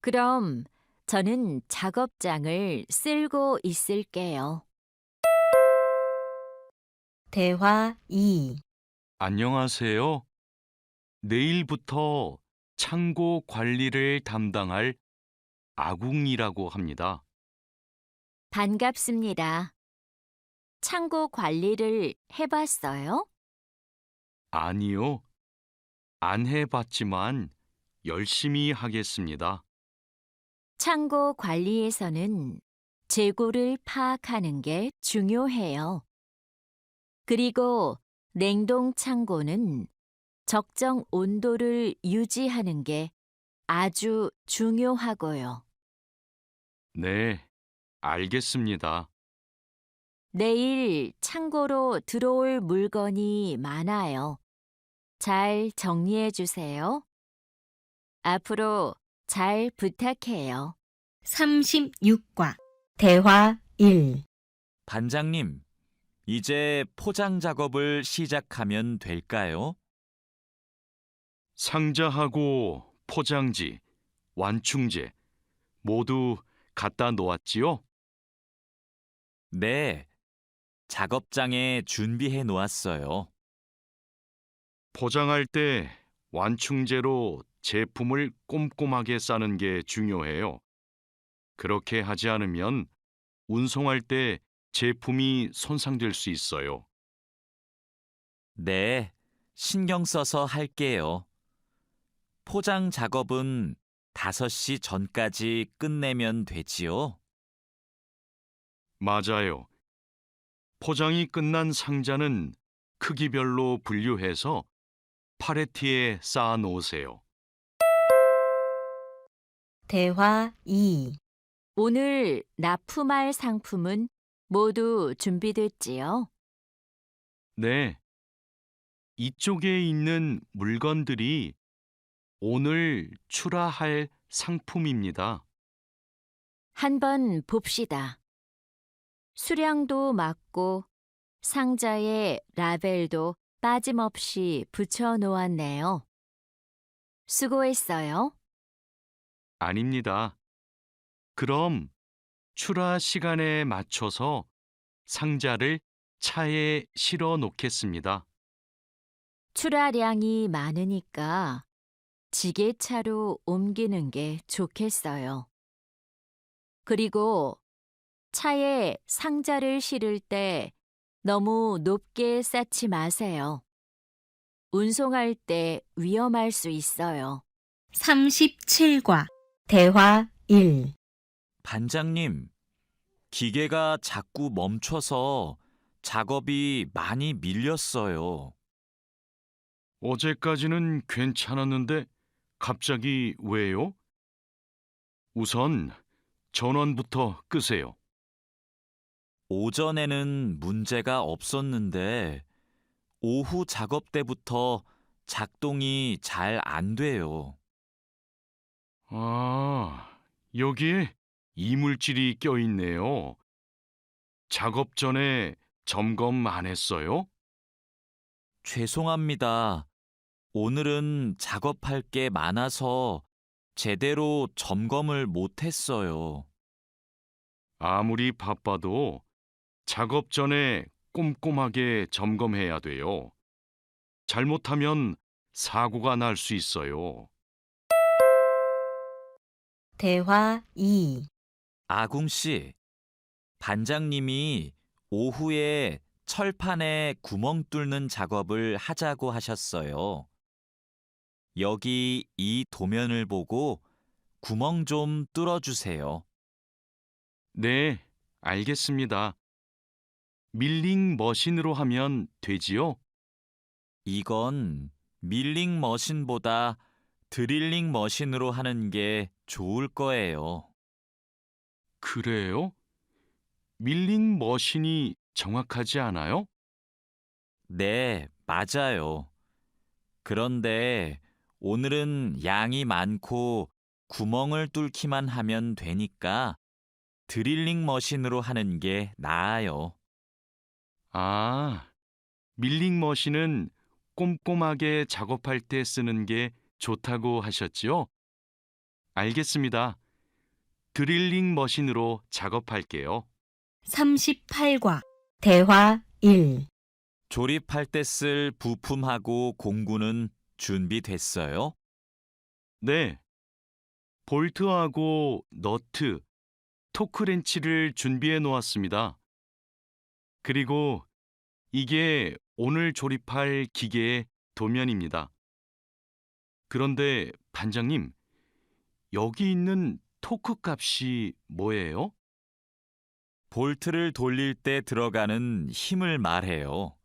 S4: 그럼 저는 작업장을 쓸고 있을게요.
S1: 대화 2.
S3: 안녕하세요. 내일부터 창고 관리를 담당할 아궁이라고 합니다.
S4: 반갑습니다. 창고 관리를 해봤어요?
S3: 아니요, 안 해봤지만 열심히 하겠습니다.
S4: 창고 관리에서는 재고를 파악하는 게 중요해요. 그리고 냉동 창고는 적정 온도를 유지하는 게 아주 중요하고요.
S3: 네, 알겠습니다.
S4: 내일 창고로 들어올 물건이 많아요. 잘 정리해 주세요. 앞으로 잘 부탁해요.
S1: 36과 대화 1.
S2: 반장님, 이제 포장 작업을 시작하면 될까요?
S3: 상자하고 포장지, 완충제 모두 갖다 놓았지요?
S2: 네, 작업장에 준비해 놓았어요.
S3: 포장할 때 완충제로 제품을 꼼꼼하게 싸는 게 중요해요. 그렇게 하지 않으면 운송할 때 제품이 손상될 수 있어요.
S2: 네, 신경 써서 할게요. 포장 작업은 5시 전까지 끝내면 되지요?
S3: 맞아요. 포장이 끝난 상자는 크기별로 분류해서 팔레트에 쌓아 놓으세요.
S1: 대화 2.
S4: 오늘 납품할 상품은 모두 준비됐지요?
S3: 네, 이쪽에 있는 물건들이 오늘 출하할 상품입니다.
S4: 한번 봅시다. 수량도 맞고 상자에 라벨도 빠짐없이 붙여 놓았네요. 수고했어요.
S3: 아닙니다. 그럼 출하 시간에 맞춰서 상자를 차에 실어 놓겠습니다.
S4: 출하량이 많으니까 지게차로 옮기는 게 좋겠어요. 그리고 차에 상자를 실을 때 너무 높게 쌓지 마세요. 운송할 때 위험할 수 있어요.
S1: 37과 대화 1.
S2: 반장님, 기계가 자꾸 멈춰서 작업이 많이 밀렸어요.
S3: 어제까지는 괜찮았는데 갑자기 왜요? 우선 전원부터 끄세요.
S2: 오전에는 문제가 없었는데 오후 작업 때부터 작동이 잘 안 돼요.
S3: 아, 여기에 이물질이 껴있네요. 작업 전에 점검 안 했어요?
S2: 죄송합니다. 오늘은 작업할 게 많아서 제대로 점검을 못 했어요.
S3: 아무리 바빠도 작업 전에 꼼꼼하게 점검해야 돼요. 잘못하면 사고가 날 수 있어요.
S1: 대화 2.
S2: 아궁 씨, 반장님이 오후에 철판에 구멍 뚫는 작업을 하자고 하셨어요. 여기 이 도면을 보고 구멍 좀 뚫어주세요.
S3: 네, 알겠습니다. 밀링 머신으로 하면 되지요?
S2: 이건 밀링 머신보다 드릴링 머신으로 하는 게 좋을 거예요.
S3: 그래요? 밀링 머신이 정확하지 않아요?
S2: 네, 맞아요. 그런데 오늘은 양이 많고 구멍을 뚫기만 하면 되니까 드릴링 머신으로 하는 게 나아요.
S3: 아, 밀링 머신은 꼼꼼하게 작업할 때 쓰는 게 좋다고 하셨지요? 알겠습니다. 드릴링 머신으로 작업할게요.
S1: 38과 대화 1.
S2: 조립할 때 쓸 부품하고 공구는 준비됐어요?
S3: 네, 볼트하고 너트, 토크렌치를 준비해 놓았습니다. 그리고 이게 오늘 조립할 기계의 도면입니다. 그런데 반장님, 여기 있는 토크 값이 뭐예요?
S2: 볼트를 돌릴 때 들어가는 힘을 말해요.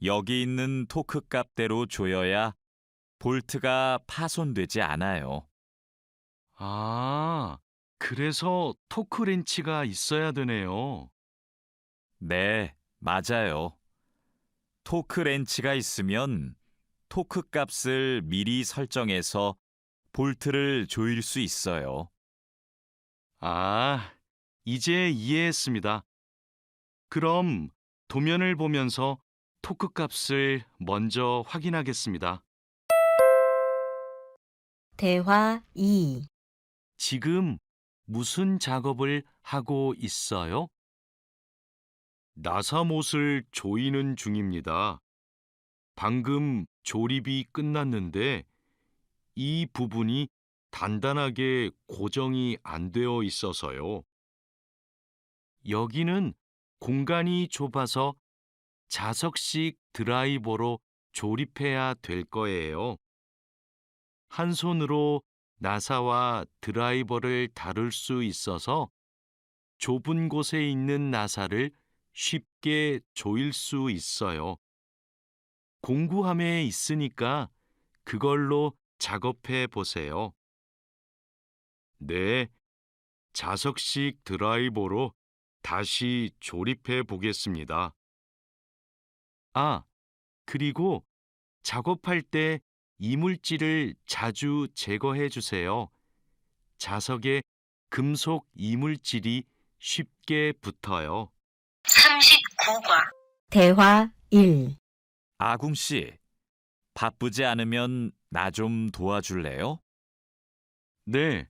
S2: 여기 있는 토크 값대로 조여야 볼트가 파손되지 않아요.
S3: 아, 그래서 토크 렌치가 있어야 되네요.
S2: 네, 맞아요. 토크 렌치가 있으면 토크 값을 미리 설정해서 볼트를 조일 수 있어요.
S3: 아, 이제 이해했습니다. 그럼 도면을 보면서 토크 값을 먼저 확인하겠습니다.
S1: 대화 2.
S3: 지금 무슨 작업을 하고 있어요? 나사못을 조이는 중입니다. 방금 조립이 끝났는데 이 부분이 단단하게 고정이 안 되어 있어서요. 여기는 공간이 좁아서 자석식 드라이버로 조립해야 될 거예요. 한 손으로 나사와 드라이버를 다룰 수 있어서 좁은 곳에 있는 나사를 쉽게 조일 수 있어요. 공구함에 있으니까 그걸로 작업해 보세요. 네, 자석식 드라이버로 다시 조립해 보겠습니다. 아, 그리고 작업할 때 이물질을 자주 제거해 주세요. 자석에 금속 이물질이 쉽게 붙어요.
S1: 39과 대화 1.
S2: 아궁 씨, 바쁘지 않으면 나 좀 도와줄래요?
S3: 네,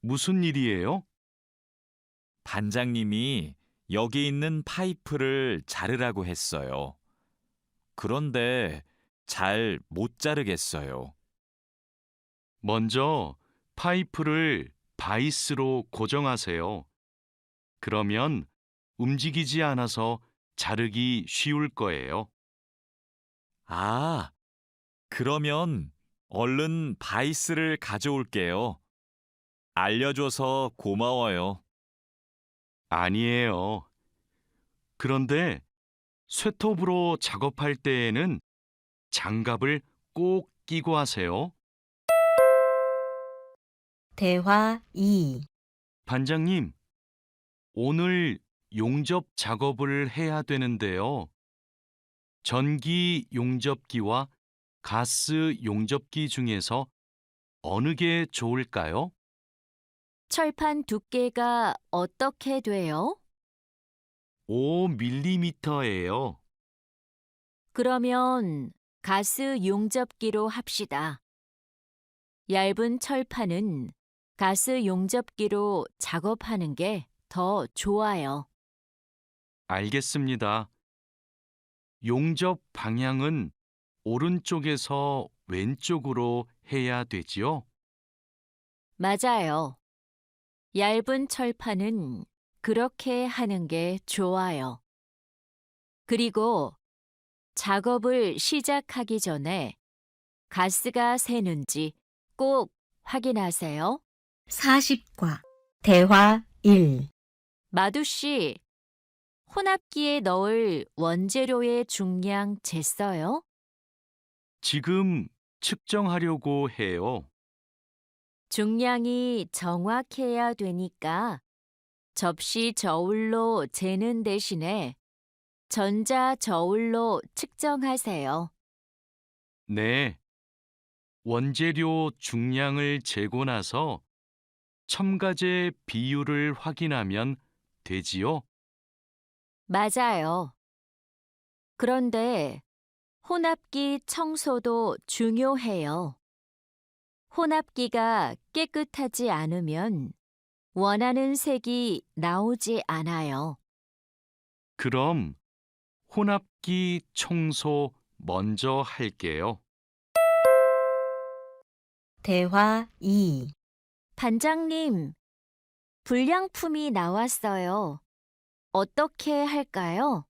S3: 무슨 일이에요?
S2: 반장님이 여기 있는 파이프를 자르라고 했어요. 그런데 잘 못 자르겠어요.
S3: 먼저 파이프를 바이스로 고정하세요. 그러면 움직이지 않아서 자르기 쉬울 거예요.
S2: 아, 그러면 얼른 바이스를 가져올게요. 알려줘서 고마워요.
S3: 아니에요. 그런데 쇠톱으로 작업할 때에는 장갑을 꼭 끼고 하세요.
S1: 대화 2.
S3: 반장님, 오늘 용접 작업을 해야 되는데요. 전기 용접기와 가스 용접기 중에서 어느 게 좋을까요?
S4: 철판 두께가 어떻게 돼요?
S3: 5mm예요.
S4: 그러면 가스 용접기로 합시다. 얇은 철판은 가스 용접기로 작업하는 게 더 좋아요.
S3: 알겠습니다. 용접 방향은 오른쪽에서 왼쪽으로 해야 되지요?
S4: 맞아요. 얇은 철판은 그렇게 하는 게 좋아요. 그리고 작업을 시작하기 전에 가스가 새는지 꼭 확인하세요.
S1: 40과 대화 1.
S4: 마두 씨, 혼합기에 넣을 원재료의 중량 쟀어요?
S3: 지금 측정하려고 해요.
S4: 중량이 정확해야 되니까 접시 저울로 재는 대신에 전자 저울로 측정하세요.
S3: 네. 원재료 중량을 재고 나서 첨가제 비율을 확인하면 되지요?
S4: 맞아요. 그런데 혼합기 청소도 중요해요. 혼합기가 깨끗하지 않으면 원하는 색이 나오지 않아요.
S3: 그럼 혼합기 청소 먼저 할게요.
S1: 대화 2.
S4: 반장님, 불량품이 나왔어요. 어떻게 할까요?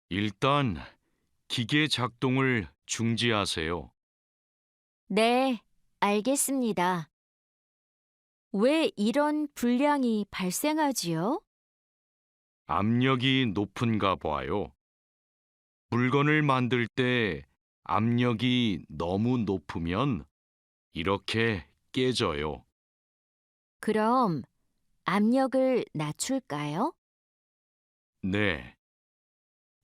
S3: 일단 기계 작동을 중지하세요.
S4: 네, 알겠습니다. 왜 이런 불량이 발생하지요?
S3: 압력이 높은가 봐요. 물건을 만들 때 압력이 너무 높으면 이렇게 깨져요.
S4: 그럼 압력을 낮출까요?
S3: 네.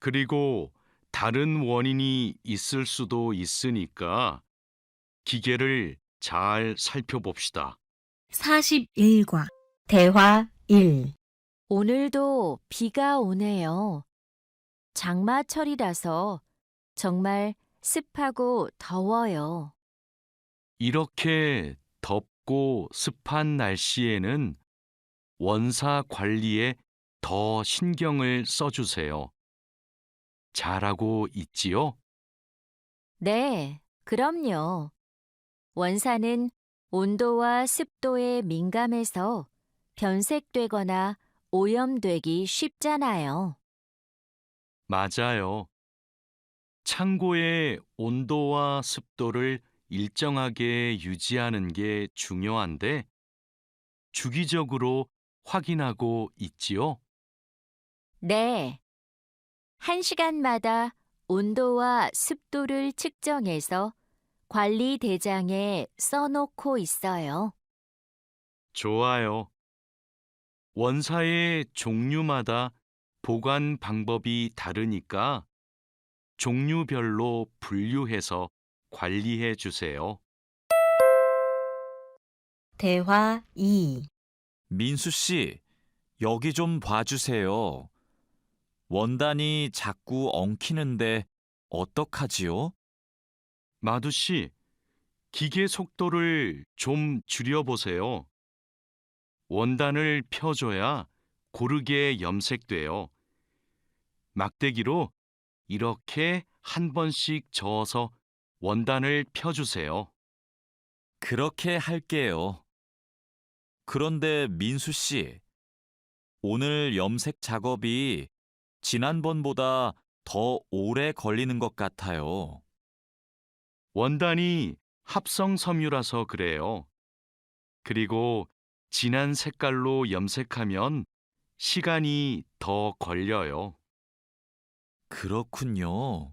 S3: 그리고 다른 원인이 있을 수도 있으니까 기계를 잘 살펴봅시다.
S1: 41과 대화 1.
S4: 오늘도 비가 오네요. 장마철이라서 정말 습하고 더워요.
S3: 이렇게 덥고 습한 날씨에는 원사 관리에 더 신경을 써주세요. 잘하고 있지요?
S4: 네, 그럼요. 원사는 온도와 습도에 민감해서 변색되거나 오염되기 쉽잖아요.
S3: 맞아요. 창고의 온도와 습도를 일정하게 유지하는 게 중요한데 주기적으로 확인하고 있지요?
S4: 네, 1시간마다 온도와 습도를 측정해서 관리 대장에 써놓고 있어요.
S3: 좋아요. 원사의 종류마다 보관 방법이 다르니까 종류별로 분류해서 관리해 주세요.
S1: 대화 2.
S2: 민수 씨, 여기 좀 봐주세요. 원단이 자꾸 엉키는데 어떡하지요?
S3: 마두 씨, 기계 속도를 좀 줄여보세요. 원단을 펴줘야 고르게 염색돼요. 막대기로 이렇게 한 번씩 저어서 원단을 펴주세요.
S2: 그렇게 할게요. 그런데 민수 씨, 오늘 염색 작업이 지난번보다 더 오래 걸리는 것 같아요.
S3: 원단이 합성 섬유라서 그래요. 그리고 진한 색깔로 염색하면 시간이 더 걸려요.
S2: 그렇군요.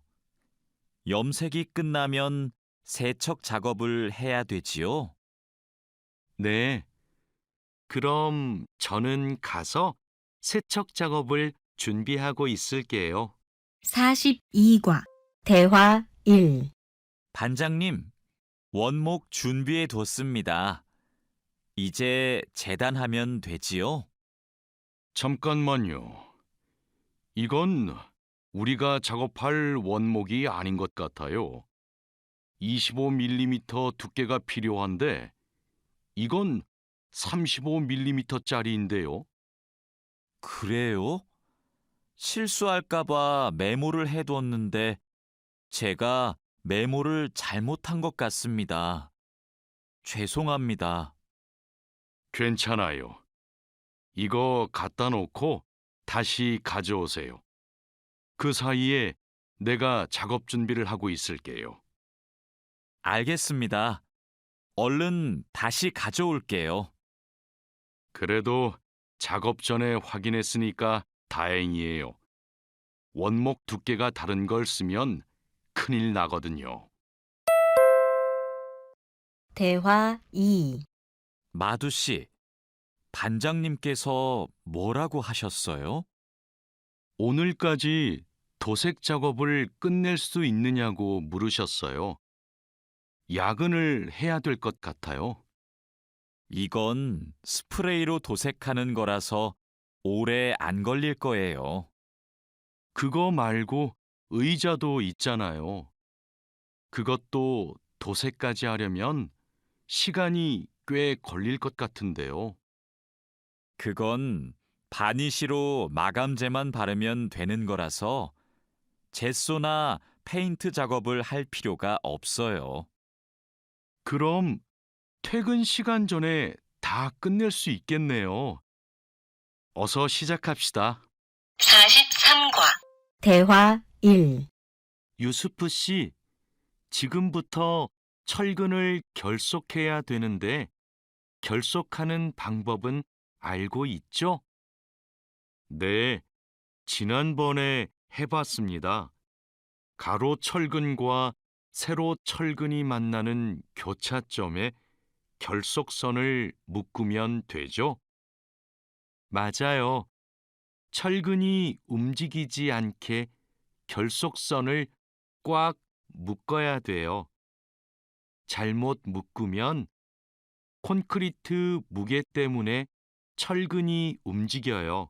S2: 염색이 끝나면 세척 작업을 해야 되지요?
S3: 네. 그럼 저는 가서 세척 작업을 준비하고 있을게요.
S1: 42과 대화 1.
S2: 반장님, 원목 준비해 뒀습니다. 이제 재단하면 되지요?
S3: 잠깐만요. 이건 우리가 작업할 원목이 아닌 것 같아요. 25mm 두께가 필요한데 이건 35mm짜리인데요.
S2: 그래요? 실수할까봐 메모를 해뒀는데 제가 메모를 잘못한 것 같습니다. 죄송합니다.
S3: 괜찮아요. 이거 갖다 놓고 다시 가져오세요. 그 사이에 내가 작업 준비를 하고 있을게요.
S2: 알겠습니다. 얼른 다시 가져올게요.
S3: 그래도 작업 전에 확인했으니까 다행이에요. 원목 두께가 다른 걸 쓰면 큰일 나거든요.
S1: 대화 2.
S2: 마두 씨, 반장님께서 뭐라고 하셨어요?
S3: 오늘까지 도색 작업을 끝낼 수 있느냐고 물으셨어요. 야근을 해야 될 것 같아요.
S2: 이건 스프레이로 도색하는 거라서 오래 안 걸릴 거예요.
S3: 그거 말고 의자도 있잖아요. 그것도 도색까지 하려면 시간이 꽤 걸릴 것 같은데요.
S2: 그건 바니쉬로 마감제만 바르면 되는 거라서 젯소나 페인트 작업을 할 필요가 없어요.
S3: 그럼 퇴근 시간 전에 다 끝낼 수 있겠네요. 어서 시작합시다.
S1: 43과 대화 1.
S3: 유수프 씨, 지금부터 철근을 결속해야 되는데 결속하는 방법은 알고 있죠? 네, 지난번에 해봤습니다. 가로 철근과 세로 철근이 만나는 교차점에 결속선을 묶으면 되죠? 맞아요. 철근이 움직이지 않게 결속선을 꽉 묶어야 돼요. 잘못 묶으면 콘크리트 무게 때문에 철근이 움직여요.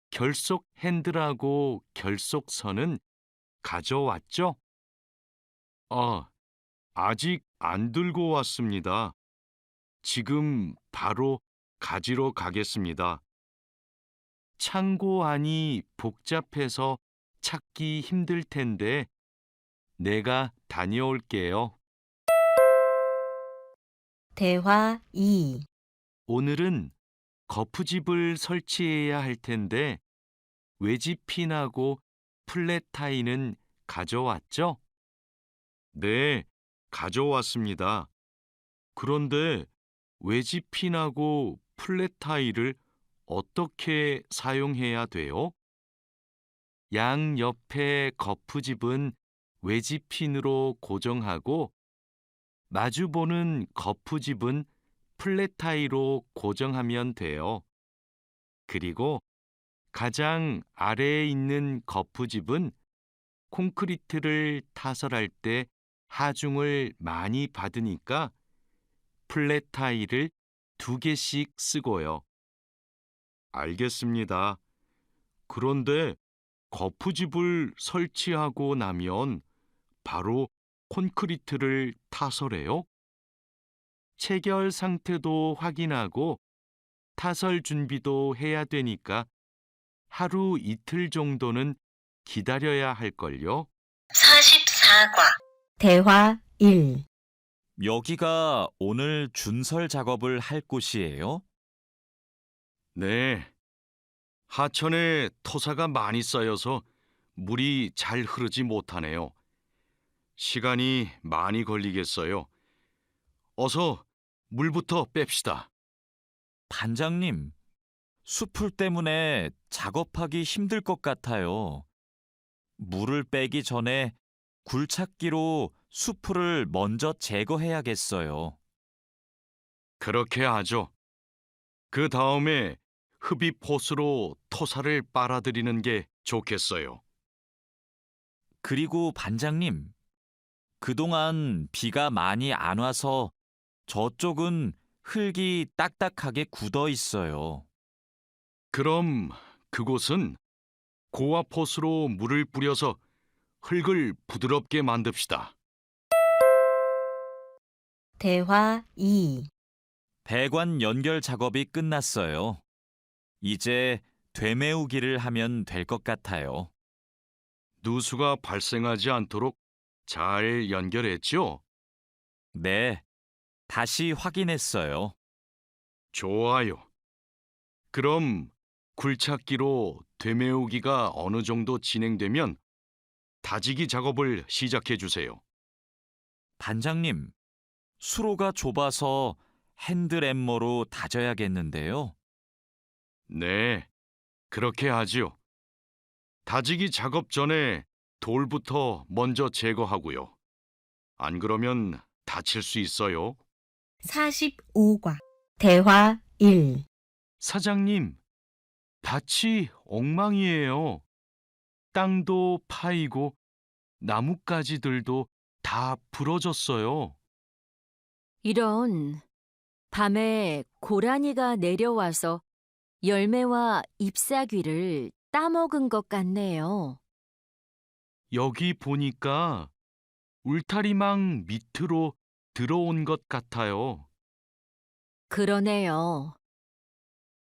S3: 결속 핸들하고 결속선은 가져왔죠? 아직 안 들고 왔습니다. 지금 바로 가지러 가겠습니다. 창고 안이 복잡해서 찾기 힘들 텐데 내가 다녀올게요.
S1: 대화 2.
S3: 오늘은 거푸집을 설치해야 할 텐데 외집핀하고 플랫타이는 가져왔죠? 네, 가져왔습니다. 그런데 외집핀하고 플랫타이를 어떻게 사용해야 돼요? 양 옆에 거푸집은 외집핀으로 고정하고 마주보는 거푸집은 플랫타이로 고정하면 돼요. 그리고 가장 아래에 있는 거푸집은 콘크리트를 타설할 때 하중을 많이 받으니까 플랫타이를 2개씩 쓰고요. 알겠습니다. 그런데 거푸집을 설치하고 나면 바로 콘크리트를 타설해요? 체결 상태도 확인하고 타설 준비도 해야 되니까 하루 이틀 정도는 기다려야 할걸요?
S1: 44과 대화 1.
S2: 여기가 오늘 준설 작업을 할 곳이에요?
S3: 네. 하천에 토사가 많이 쌓여서 물이 잘 흐르지 못하네요. 시간이 많이 걸리겠어요. 어서 물부터 뺍시다.
S2: 반장님, 수풀 때문에 작업하기 힘들 것 같아요. 물을 빼기 전에 굴착기로 수풀을 먼저 제거해야겠어요.
S3: 그렇게 하죠. 그 다음에 흡입 호스로 토사를 빨아들이는 게 좋겠어요.
S2: 그리고 반장님, 그동안 비가 많이 안 와서 저쪽은 흙이 딱딱하게 굳어 있어요.
S3: 그럼 그곳은 고압 호스로 물을 뿌려서 흙을 부드럽게 만듭시다.
S1: 대화 2.
S2: 배관 연결 작업이 끝났어요. 이제 되메우기를 하면 될 것 같아요.
S3: 누수가 발생하지 않도록 잘 연결했죠?
S2: 네, 다시 확인했어요.
S3: 좋아요. 그럼 굴착기로 되메우기가 어느 정도 진행되면 다지기 작업을 시작해 주세요.
S2: 반장님, 수로가 좁아서 핸드램머로 다져야겠는데요.
S3: 네, 그렇게 하지요. 다지기 작업 전에 돌부터 먼저 제거하고요. 안 그러면 다칠 수 있어요.
S1: 45과 대화 1.
S3: 사장님, 밭이 엉망이에요. 땅도 파이고 나뭇가지들도 다 부러졌어요.
S4: 이런, 밤에 고라니가 내려와서 열매와 잎사귀를 따먹은 것 같네요.
S3: 여기 보니까 울타리망 밑으로 들어온 것 같아요.
S4: 그러네요.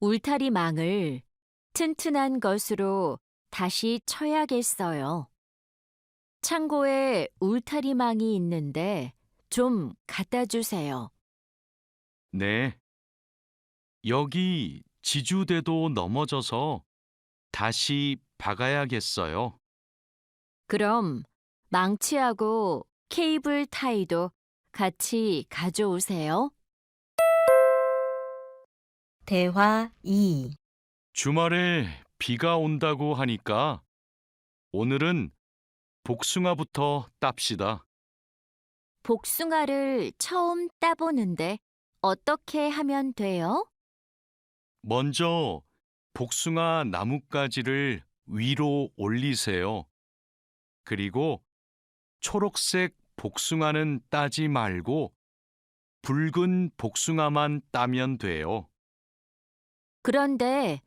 S4: 울타리망을 튼튼한 것으로 다시 쳐야겠어요. 창고에 울타리망이 있는데 좀 갖다 주세요.
S3: 네. 여기 지주대도 넘어져서 다시 박아야겠어요.
S4: 그럼 망치하고 케이블 타이도 같이 가져오세요.
S1: 대화 2.
S3: 주말에 비가 온다고 하니까 오늘은 복숭아부터 땁시다.
S4: 복숭아를 처음 따보는데 어떻게 하면 돼요?
S3: 먼저 복숭아 나뭇가지를 위로 올리세요. 그리고 초록색 복숭아는 따지 말고 붉은 복숭아만 따면 돼요.
S4: 그런데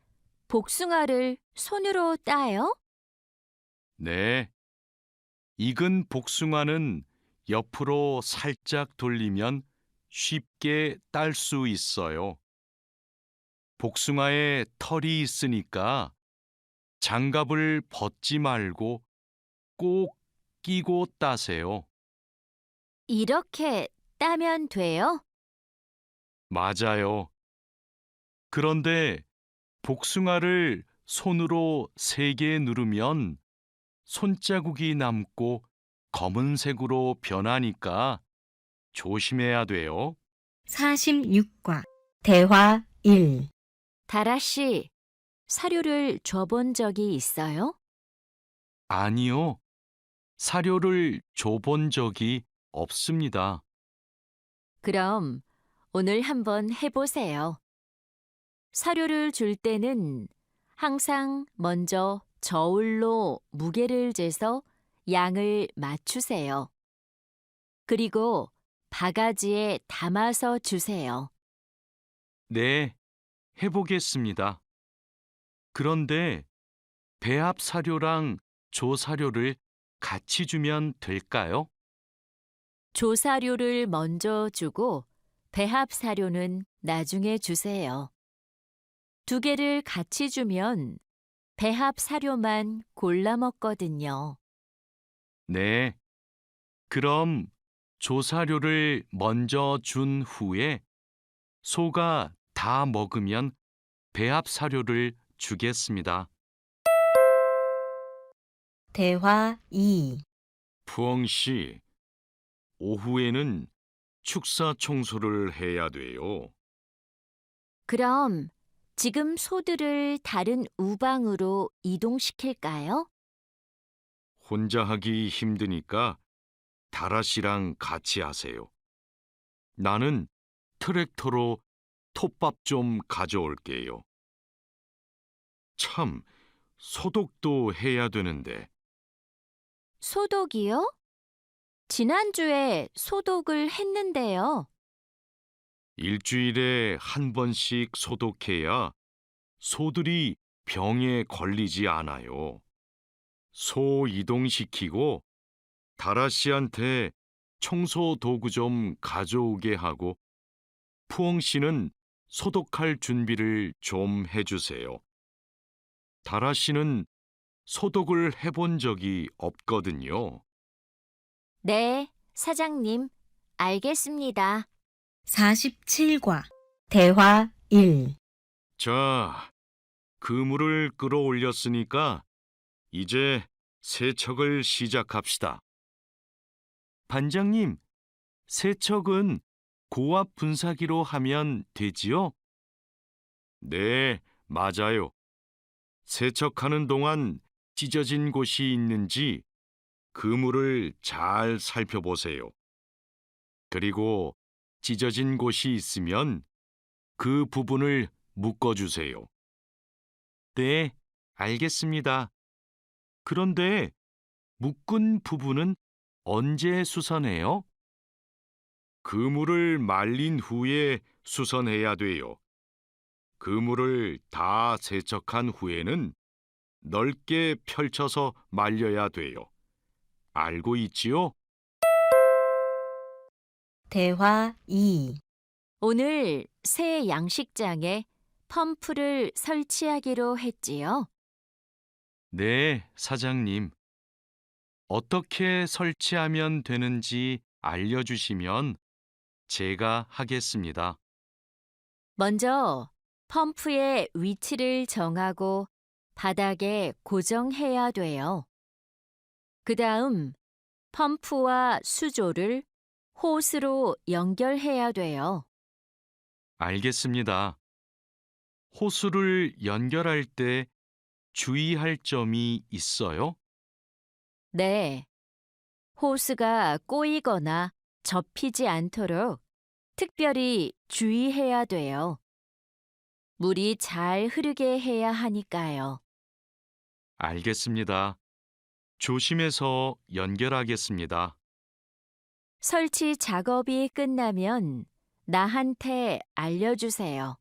S4: 복숭아를 손으로 따요?
S3: 네. 익은 복숭아는 옆으로 살짝 돌리면 쉽게 딸 수 있어요. 복숭아에 털이 있으니까 장갑을 벗지 말고 꼭 끼고 따세요.
S4: 이렇게 따면 돼요?
S3: 맞아요. 그런데 복숭아를 손으로 세게 누르면 손자국이 남고 검은색으로 변하니까 조심해야 돼요.
S1: 46과 대화 1.
S4: 다라 씨, 사료를 줘본 적이 있어요?
S3: 아니요. 사료를 줘본 적이 없습니다.
S4: 그럼 오늘 한번 해보세요. 사료를 줄 때는 항상 먼저 저울로 무게를 재서 양을 맞추세요. 그리고 바가지에 담아서 주세요.
S3: 네, 해보겠습니다. 그런데 배합 사료랑 조사료를 같이 주면 될까요?
S4: 조사료를 먼저 주고 배합 사료는 나중에 주세요. 두 개를 같이 주면 배합 사료만 골라 먹거든요.
S3: 네. 그럼 조사료를 먼저 준 후에 소가 다 먹으면 배합 사료를 주겠습니다.
S1: 대화 2.
S3: 푸엉 씨, 오후에는 축사 청소를 해야 돼요.
S4: 그럼 지금 소들을 다른 우방으로 이동시킬까요?
S3: 혼자 하기 힘드니까 다라 씨랑 같이 하세요. 나는 트랙터로 톱밥 좀 가져올게요. 참, 소독도 해야 되는데.
S4: 소독이요? 지난주에 소독을 했는데요.
S3: 일주일에 한 번씩 소독해야 소들이 병에 걸리지 않아요. 소 이동시키고 다라 씨한테 청소 도구 좀 가져오게 하고 푸엉 씨는 소독할 준비를 좀 해주세요. 다라 씨는 소독을 해본 적이 없거든요.
S4: 네, 사장님, 알겠습니다.
S1: 47과 대화 1.
S3: 자, 그물을 끌어올렸으니까 이제 세척을 시작합시다. 반장님, 세척은 고압 분사기로 하면 되지요? 네, 맞아요. 세척하는 동안 찢어진 곳이 있는지 그물을 잘 살펴보세요. 그리고 찢어진 곳이 있으면 그 부분을 묶어주세요. 네, 알겠습니다. 그런데 묶은 부분은 언제 수선해요? 그물을 말린 후에 수선해야 돼요. 그물을 다 세척한 후에는 넓게 펼쳐서 말려야 돼요. 알고 있지요?
S1: 대화 2.
S4: 오늘 새 양식장에 펌프를 설치하기로 했지요.
S3: 네, 사장님. 어떻게 설치하면 되는지 알려주시면 제가 하겠습니다.
S4: 먼저 펌프의 위치를 정하고 바닥에 고정해야 돼요. 그 다음 펌프와 수조를 호스로 연결해야 돼요.
S3: 알겠습니다. 호수를 연결할 때 주의할 점이 있어요?
S4: 네. 호스가 꼬이거나 접히지 않도록 특별히 주의해야 돼요. 물이 잘 흐르게 해야 하니까요.
S3: 알겠습니다. 조심해서 연결하겠습니다.
S4: 설치 작업이 끝나면 나한테 알려주세요.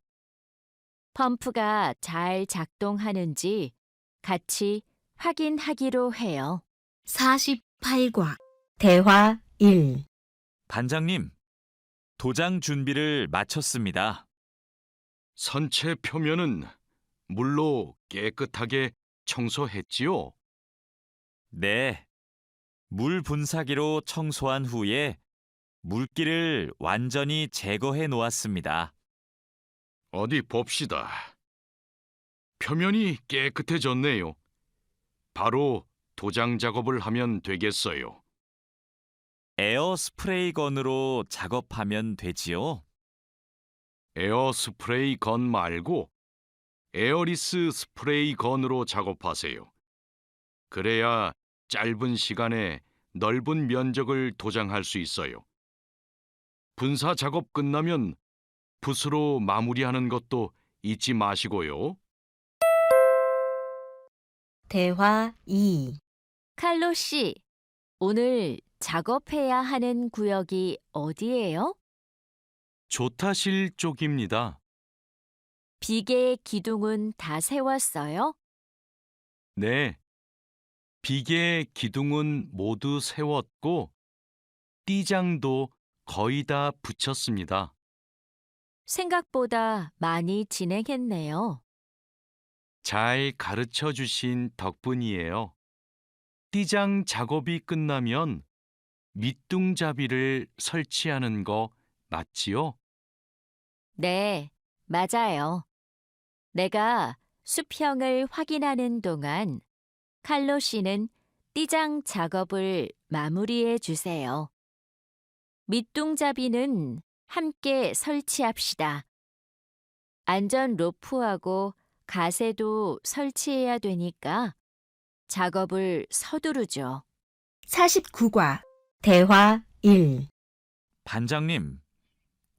S4: 펌프가 잘 작동하는지 같이 확인하기로 해요.
S1: 48과 대화 1.
S2: 반장님, 도장 준비를 마쳤습니다.
S3: 선체 표면은 물로 깨끗하게 청소했지요?
S2: 네. 물 분사기로 청소한 후에 물기를 완전히 제거해 놓았습니다.
S3: 어디 봅시다. 표면이 깨끗해졌네요. 바로 도장 작업을 하면 되겠어요.
S2: 에어 스프레이 건으로 작업하면 되지요?
S3: 에어 스프레이 건 말고 에어리스 스프레이 건으로 작업하세요. 그래야 짧은 시간에 넓은 면적을 도장할 수 있어요. 분사 작업 끝나면 붓으로 마무리하는 것도 잊지 마시고요.
S1: 대화 2.
S4: 칼로 씨, 오늘 작업해야 하는 구역이 어디예요?
S3: 조타실 쪽입니다.
S4: 비계 기둥은 다 세웠어요?
S3: 네. 비계 기둥은 모두 세웠고 띠장도 거의 다 붙였습니다.
S4: 생각보다 많이 진행했네요.
S3: 잘 가르쳐 주신 덕분이에요. 띠장 작업이 끝나면 밑둥잡이를 설치하는 거 맞지요?
S4: 네, 맞아요. 내가 수평을 확인하는 동안 칼로 씨는 띠장 작업을 마무리해 주세요. 밑둥잡이는 함께 설치합시다. 안전 로프하고 가세도 설치해야 되니까 작업을 서두르죠.
S1: 49과 대화 1.
S2: 반장님,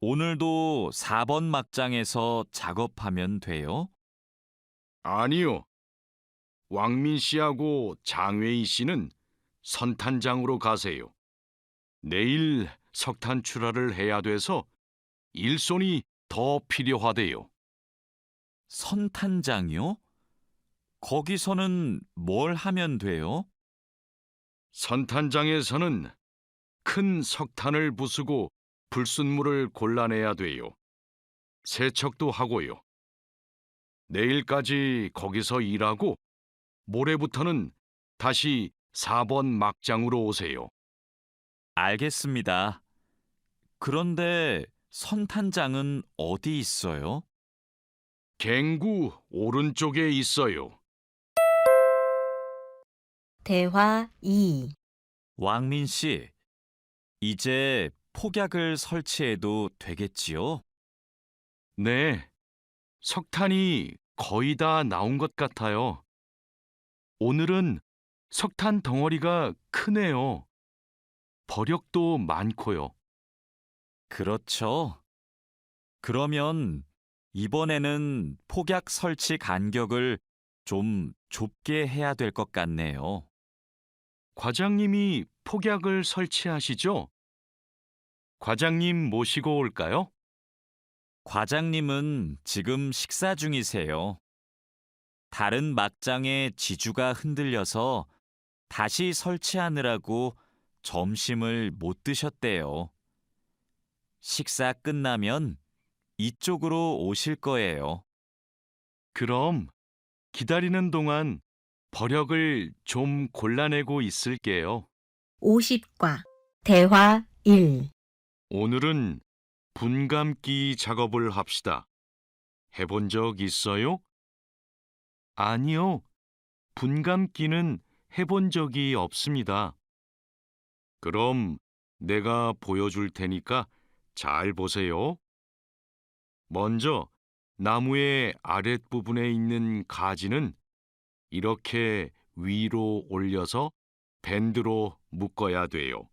S2: 오늘도 4번 막장에서 작업하면 돼요?
S3: 아니요. 왕민 씨하고 장웨이 씨는 선탄장으로 가세요. 내일 석탄 출하를 해야 돼서 일손이 더 필요하대요.
S2: 선탄장이요? 거기서는 뭘 하면 돼요?
S3: 선탄장에서는 큰 석탄을 부수고 불순물을 골라내야 돼요. 세척도 하고요. 내일까지 거기서 일하고 모레부터는 다시 4번 막장으로 오세요.
S2: 알겠습니다. 그런데 선탄장은 어디 있어요?
S3: 갱구 오른쪽에 있어요.
S1: 대화 2.
S2: 왕민 씨, 이제 폭약을 설치해도 되겠지요?
S3: 네, 석탄이 거의 다 나온 것 같아요. 오늘은 석탄 덩어리가 크네요. 버력도 많고요.
S2: 그렇죠. 그러면 이번에는 폭약 설치 간격을 좀 좁게 해야 될 것 같네요.
S3: 과장님이 폭약을 설치하시죠? 과장님 모시고 올까요?
S2: 과장님은 지금 식사 중이세요. 다른 막장의 지주가 흔들려서 다시 설치하느라고 점심을 못 드셨대요. 식사 끝나면 이쪽으로 오실 거예요.
S3: 그럼 기다리는 동안 버력을 좀 골라내고 있을게요.
S1: 50과 대화 1.
S3: 오늘은 분감기 작업을 합시다. 해본 적 있어요? 아니요. 분감기는 해본 적이 없습니다. 그럼 내가 보여줄 테니까 잘 보세요. 먼저 나무의 아랫부분에 있는 가지는 이렇게 위로 올려서 밴드로 묶어야 돼요.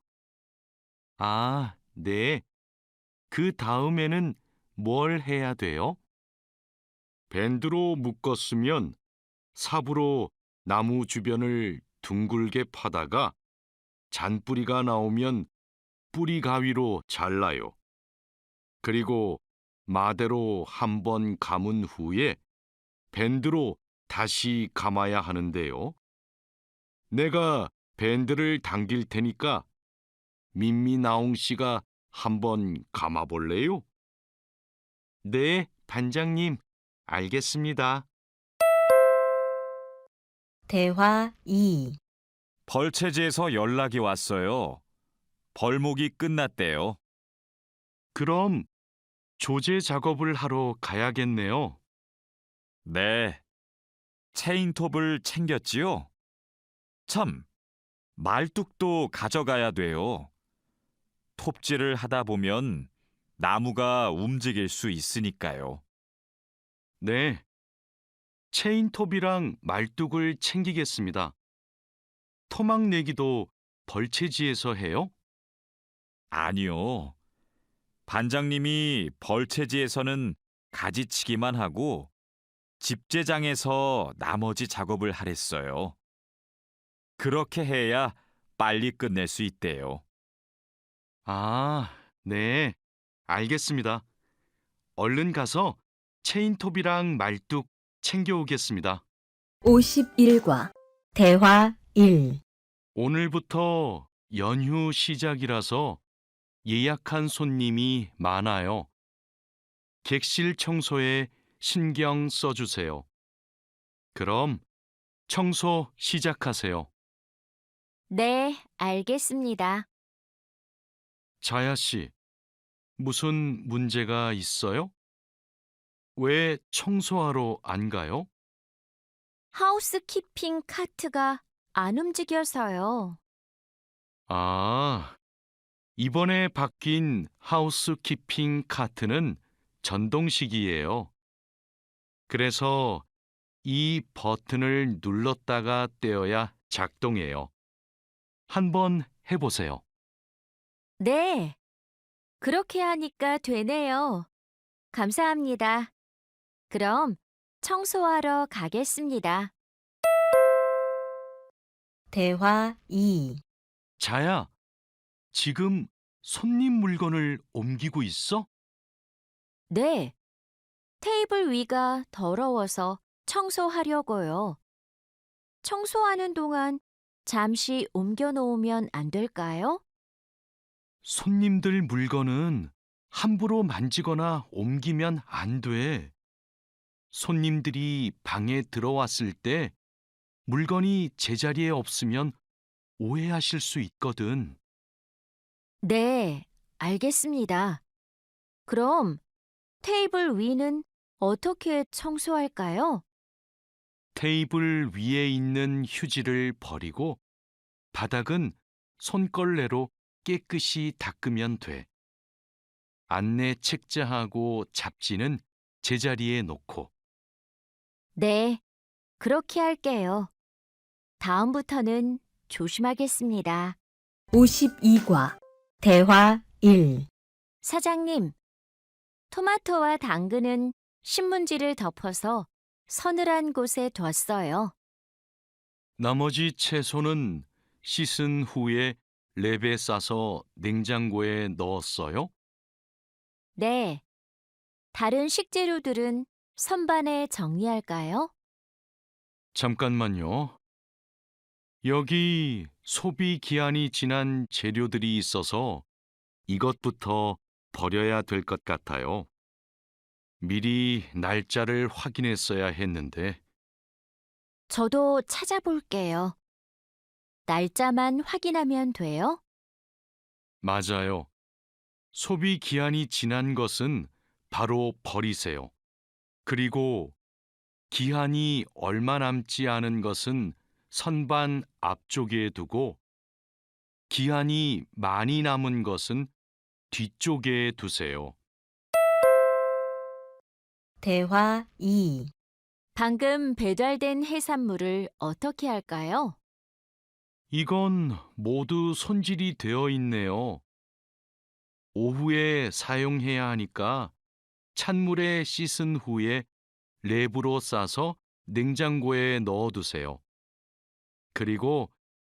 S3: 아, 네. 그 다음에는 뭘 해야 돼요? 밴드로 묶었으면 삽으로 나무 주변을 둥글게 파다가 잔뿌리가 나오면 뿌리 가위로 잘라요. 그리고 마대로 한 번 감은 후에 밴드로 다시 감아야 하는데요. 내가 밴드를 당길 테니까 민미나옹 씨가 한번 감아볼래요? 네, 반장님, 알겠습니다.
S1: 대화 2.
S2: 벌채지에서 연락이 왔어요. 벌목이 끝났대요.
S3: 그럼 조제 작업을 하러 가야겠네요.
S2: 네. 체인톱을 챙겼지요? 참, 말뚝도 가져가야 돼요. 톱질을 하다 보면 나무가 움직일 수 있으니까요.
S3: 네, 체인톱이랑 말뚝을 챙기겠습니다. 토막 내기도 벌채지에서 해요?
S2: 아니요. 반장님이 벌채지에서는 가지치기만 하고 집재장에서 나머지 작업을 하랬어요. 그렇게 해야 빨리 끝낼 수 있대요.
S3: 아, 네. 알겠습니다. 얼른 가서 체인톱이랑 말뚝 챙겨오겠습니다.
S1: 51과 대화 1.
S3: 오늘부터 연휴 시작이라서 예약한 손님이 많아요. 객실 청소에 신경 써주세요. 그럼 청소 시작하세요.
S4: 네, 알겠습니다.
S3: 자야 씨, 무슨 문제가 있어요? 왜 청소하러 안 가요?
S4: 하우스키핑 카트가 안 움직여서요.
S3: 아, 이번에 바뀐 하우스키핑 카트는 전동식이에요. 그래서 이 버튼을 눌렀다가 떼어야 작동해요. 한번 해보세요.
S4: 네, 그렇게 하니까 되네요. 감사합니다. 그럼 청소하러 가겠습니다.
S1: 대화 2.
S3: 자야, 지금 손님 물건을 옮기고 있어?
S4: 네, 테이블 위가 더러워서 청소하려고요. 청소하는 동안 잠시 옮겨 놓으면 안 될까요?
S3: 손님들 물건은 함부로 만지거나 옮기면 안 돼. 손님들이 방에 들어왔을 때 물건이 제자리에 없으면 오해하실 수 있거든.
S4: 네, 알겠습니다. 그럼 테이블 위는 어떻게 청소할까요?
S3: 테이블 위에 있는 휴지를 버리고 바닥은 손걸레로 깨끗이 닦으면 돼. 안내 책자하고 잡지는 제자리에 놓고.
S4: 네, 그렇게 할게요. 다음부터는 조심하겠습니다.
S1: 52과 대화 1.
S4: 사장님, 토마토와 당근은 신문지를 덮어서 서늘한 곳에 뒀어요.
S3: 나머지 채소는 씻은 후에 랩에 싸서 냉장고에 넣었어요?
S4: 네, 다른 식재료들은 선반에 정리할까요?
S3: 잠깐만요. 여기 소비 기한이 지난 재료들이 있어서 이것부터 버려야 될 것 같아요. 미리 날짜를 확인했어야 했는데.
S4: 저도 찾아볼게요. 날짜만 확인하면 돼요?
S3: 맞아요. 소비 기한이 지난 것은 바로 버리세요. 그리고 기한이 얼마 남지 않은 것은 선반 앞쪽에 두고 기한이 많이 남은 것은 뒤쪽에 두세요.
S1: 대화 2.
S4: 방금 배달된 해산물을 어떻게 할까요?
S3: 이건 모두 손질이 되어 있네요. 오후에 사용해야 하니까 찬물에 씻은 후에 랩으로 싸서 냉장고에 넣어두세요. 그리고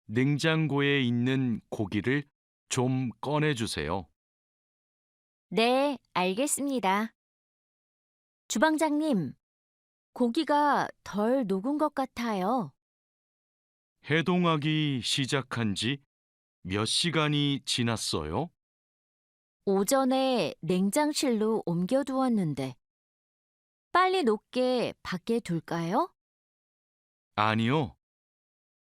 S3: 냉장고에 있는 고기를 좀 꺼내주세요.
S4: 네, 알겠습니다. 주방장님, 고기가 덜 녹은 것 같아요.
S3: 해동하기 시작한 지 몇 시간이 지났어요?
S4: 오전에 냉장실로 옮겨두었는데, 빨리 녹게 밖에 둘까요?
S3: 아니요.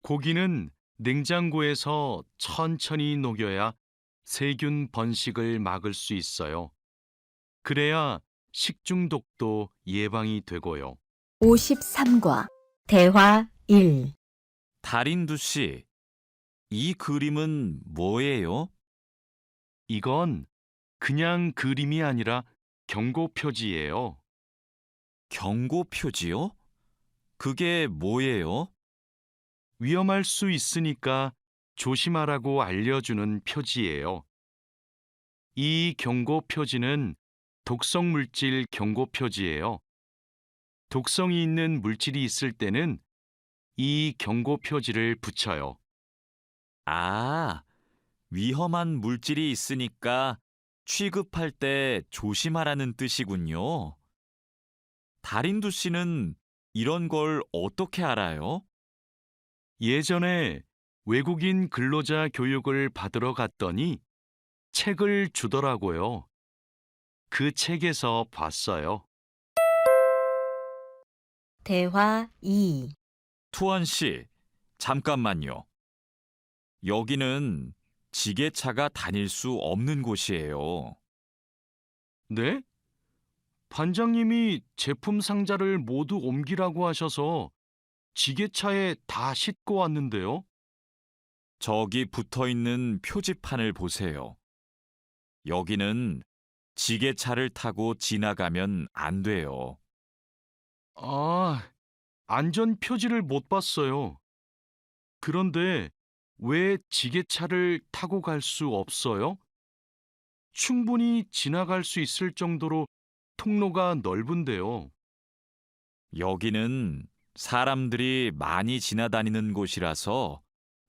S3: 고기는 냉장고에서 천천히 녹여야 세균 번식을 막을 수 있어요. 그래야 식중독도 예방이 되고요.
S1: 53과 대화 1.
S2: 달인두 씨, 이 그림은 뭐예요?
S3: 이건 그냥 그림이 아니라 경고 표지예요.
S2: 경고 표지요? 그게 뭐예요?
S3: 위험할 수 있으니까 조심하라고 알려주는 표지예요. 이 경고 표지는 독성 물질 경고 표지예요. 독성이 있는 물질이 있을 때는 이 경고 표지를 붙여요.
S2: 아, 위험한 물질이 있으니까 취급할 때 조심하라는 뜻이군요. 다린두 씨는 이런 걸 어떻게 알아요?
S3: 예전에 외국인 근로자 교육을 받으러 갔더니 책을 주더라고요. 그 책에서 봤어요.
S1: 대화 2.
S2: 투원 씨, 잠깐만요. 여기는 지게차가 다닐 수 없는 곳이에요.
S3: 네? 반장님이 제품 상자를 모두 옮기라고 하셔서 지게차에 다 싣고 왔는데요.
S2: 저기 붙어 있는 표지판을 보세요. 여기는 지게차를 타고 지나가면 안 돼요.
S3: 아, 안전 표지를 못 봤어요. 그런데 왜 지게차를 타고 갈 수 없어요? 충분히 지나갈 수 있을 정도로 통로가 넓은데요.
S2: 여기는 사람들이 많이 지나다니는 곳이라서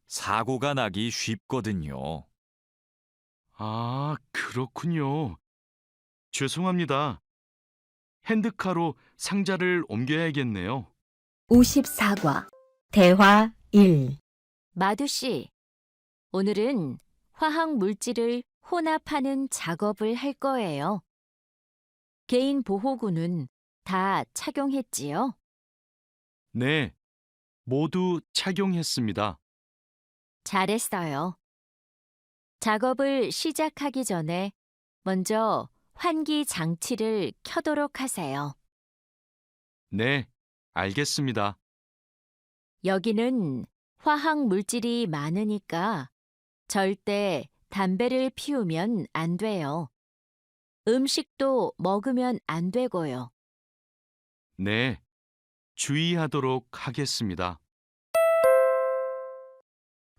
S2: 사고가 나기 쉽거든요.
S3: 아, 그렇군요. 죄송합니다. 핸드카로 상자를 옮겨야겠네요.
S1: 54과 대화 1.
S4: 마두 씨, 오늘은 화학 물질을 혼합하는 작업을 할 거예요. 개인 보호구는 다 착용했지요?
S3: 네, 모두 착용했습니다.
S4: 잘했어요. 작업을 시작하기 전에 먼저 환기 장치를 켜도록 하세요.
S3: 네, 알겠습니다.
S4: 여기는 화학 물질이 많으니까 절대 담배를 피우면 안 돼요. 음식도 먹으면 안 되고요.
S3: 네, 주의하도록 하겠습니다.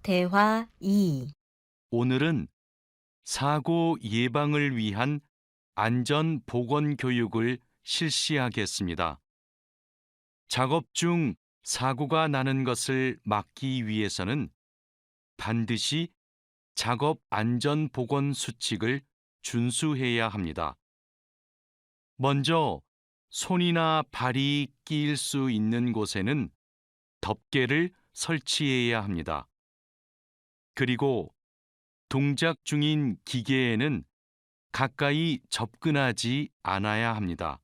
S1: 대화 2.
S3: 오늘은 사고 예방을 위한 안전 보건 교육을 실시하겠습니다. 작업 중 사고가 나는 것을 막기 위해서는 반드시 작업 안전 보건 수칙을 준수해야 합니다. 먼저 손이나 발이 끼일 수 있는 곳에는 덮개를 설치해야 합니다. 그리고 동작 중인 기계에는 가까이 접근하지 않아야 합니다.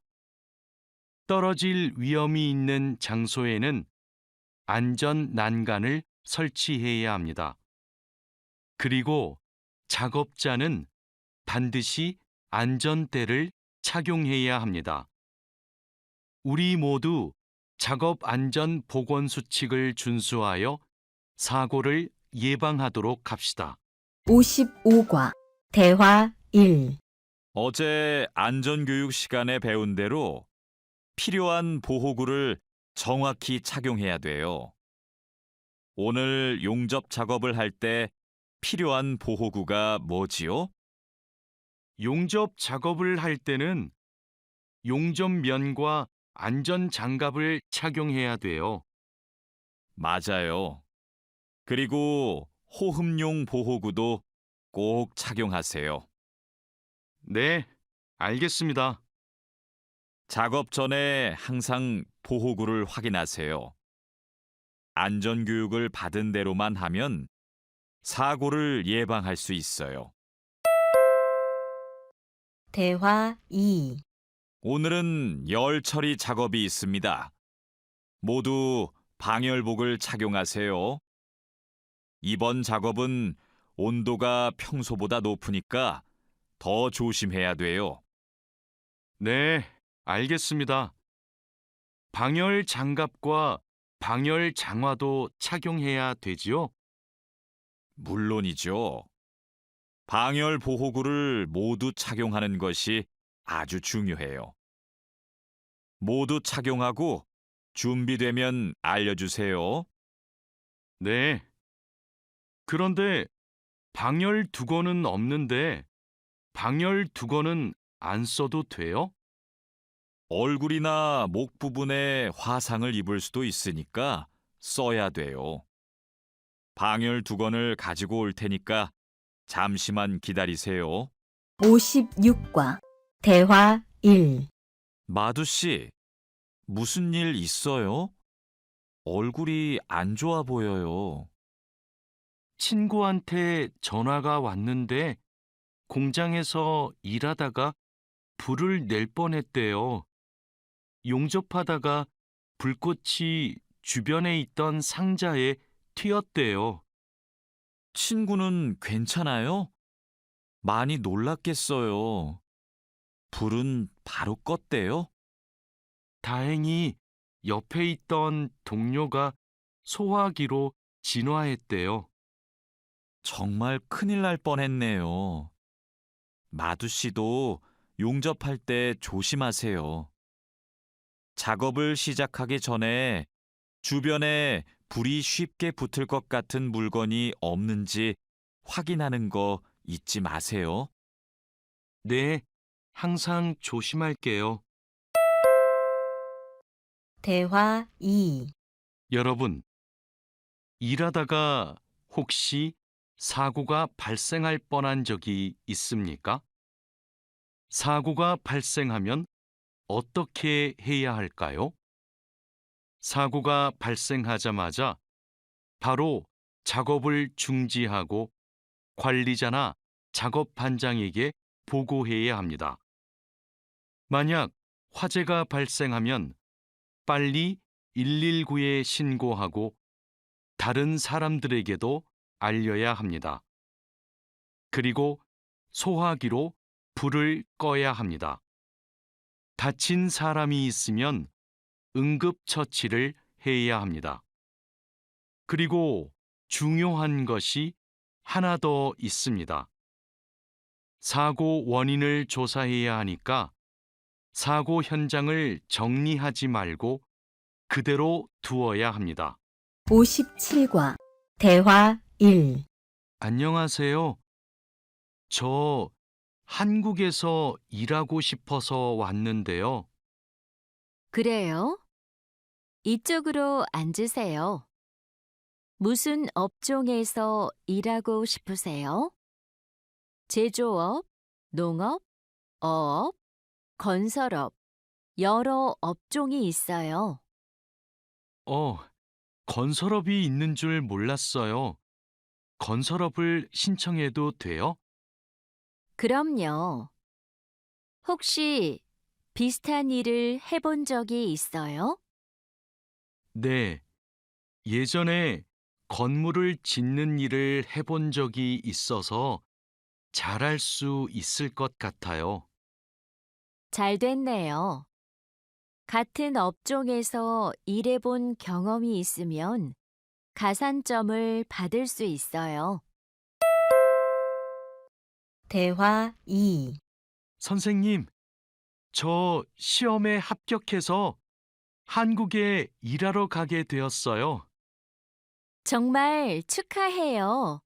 S3: 떨어질 위험이 있는 장소에는 안전 난간을 설치해야 합니다. 그리고 작업자는 반드시 안전대를 착용해야 합니다. 우리 모두 작업 안전 보건 수칙을 준수하여 사고를 예방하도록 합시다.
S1: 55과 대화 1.
S2: 어제 안전교육 시간에 배운 대로 필요한 보호구를 정확히 착용해야 돼요. 오늘 용접 작업을 할 때 필요한 보호구가 뭐지요?
S3: 용접 작업을 할 때는 용접면과 안전 장갑을 착용해야 돼요.
S2: 맞아요. 그리고 호흡용 보호구도 꼭 착용하세요.
S3: 네, 알겠습니다.
S2: 작업 전에 항상 보호구를 확인하세요. 안전교육을 받은 대로만 하면 사고를 예방할 수 있어요.
S1: 대화 2.
S2: 오늘은 열 처리 작업이 있습니다. 모두 방열복을 착용하세요. 이번 작업은 온도가 평소보다 높으니까 더 조심해야 돼요.
S3: 네, 알겠습니다. 방열 장갑과 방열 장화도 착용해야 되지요?
S2: 물론이죠. 방열 보호구를 모두 착용하는 것이 아주 중요해요. 모두 착용하고 준비되면 알려주세요.
S3: 네. 그런데 방열 두건은 없는데 방열 두건은 안 써도 돼요?
S2: 얼굴이나 목 부분에 화상을 입을 수도 있으니까 써야 돼요. 방열 두건을 가지고 올 테니까 잠시만 기다리세요.
S1: 56과 대화 1.
S2: 마두 씨, 무슨 일 있어요? 얼굴이 안 좋아 보여요.
S3: 친구한테 전화가 왔는데 공장에서 일하다가 불을 낼 뻔했대요. 용접하다가 불꽃이 주변에 있던 상자에 튀었대요.
S2: 친구는 괜찮아요? 많이 놀랐겠어요. 불은 바로 껐대요?
S3: 다행히 옆에 있던 동료가 소화기로 진화했대요.
S2: 정말 큰일 날 뻔했네요. 마두 씨도 용접할 때 조심하세요. 작업을 시작하기 전에 주변에 불이 쉽게 붙을 것 같은 물건이 없는지 확인하는 거 잊지 마세요.
S3: 네, 항상 조심할게요.
S1: 대화 2.
S3: 여러분, 일하다가 혹시 사고가 발생할 뻔한 적이 있습니까? 사고가 발생하면 어떻게 해야 할까요? 사고가 발생하자마자 바로 작업을 중지하고 관리자나 작업 반장에게 보고해야 합니다. 만약 화재가 발생하면 빨리 119에 신고하고 다른 사람들에게도 알려야 합니다. 그리고 소화기로 불을 꺼야 합니다. 다친 사람이 있으면 응급처치를 해야 합니다. 그리고 중요한 것이 하나 더 있습니다. 사고 원인을 조사해야 하니까 사고 현장을 정리하지 말고 그대로 두어야 합니다.
S1: 57과 대화 1.
S3: 안녕하세요. 저 한국에서 일하고 싶어서 왔는데요.
S4: 그래요? 이쪽으로 앉으세요. 무슨 업종에서 일하고 싶으세요? 제조업, 농업, 어업, 건설업, 여러 업종이 있어요.
S3: 건설업이 있는 줄 몰랐어요. 건설업을 신청해도 돼요?
S4: 그럼요. 혹시 비슷한 일을 해본 적이 있어요?
S3: 네. 예전에 건물을 짓는 일을 해본 적이 있어서 잘할 수 있을 것 같아요.
S4: 잘 됐네요. 같은 업종에서 일해본 경험이 있으면 가산점을 받을 수 있어요.
S1: 대화 2.
S3: 선생님, 저 시험에 합격해서 한국에 일하러 가게 되었어요.
S4: 정말 축하해요.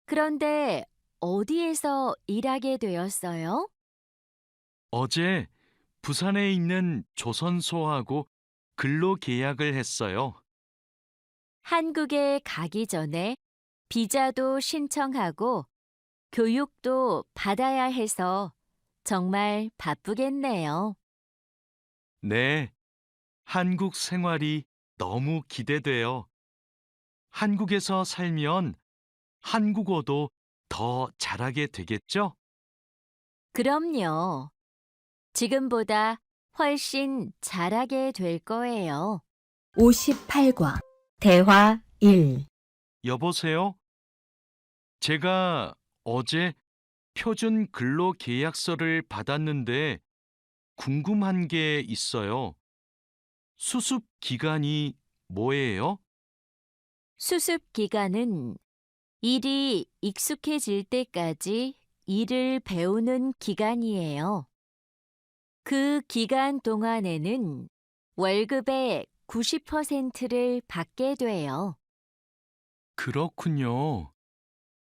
S4: 그런데 어디에서 일하게 되었어요?
S3: 어제 부산에 있는 조선소하고 근로 계약을 했어요.
S4: 한국에 가기 전에 비자도 신청하고 교육도 받아야 해서 정말 바쁘겠네요.
S3: 네, 한국 생활이 너무 기대돼요. 한국에서 살면 한국어도 더 잘하게 되겠죠?
S4: 그럼요. 지금보다 훨씬 잘하게 될 거예요.
S1: 58과 대화 1.
S3: 여보세요? 제가 어제 표준 근로 계약서를 받았는데 궁금한 게 있어요. 수습 기간이 뭐예요?
S4: 수습 기간은 일이 익숙해질 때까지 일을 배우는 기간이에요. 그 기간 동안에는 월급의 90%를 받게 돼요.
S3: 그렇군요.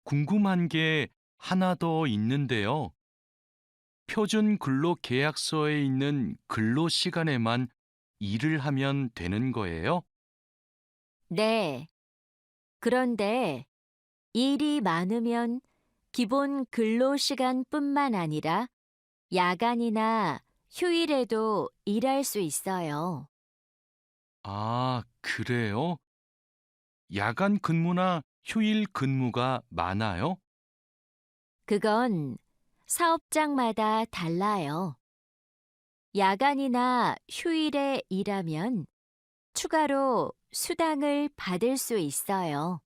S3: 궁금한 게 하나 더 있는데요. 표준 근로 계약서에 있는 근로 시간에만 일을 하면 되는 거예요?
S4: 네. 그런데 일이 많으면 기본 근로 시간뿐만 아니라 야간이나 휴일에도 일할 수 있어요.
S3: 아, 그래요? 야간 근무나 휴일 근무가 많아요?
S4: 그건 사업장마다 달라요. 야간이나 휴일에 일하면 추가로 수당을 받을 수 있어요.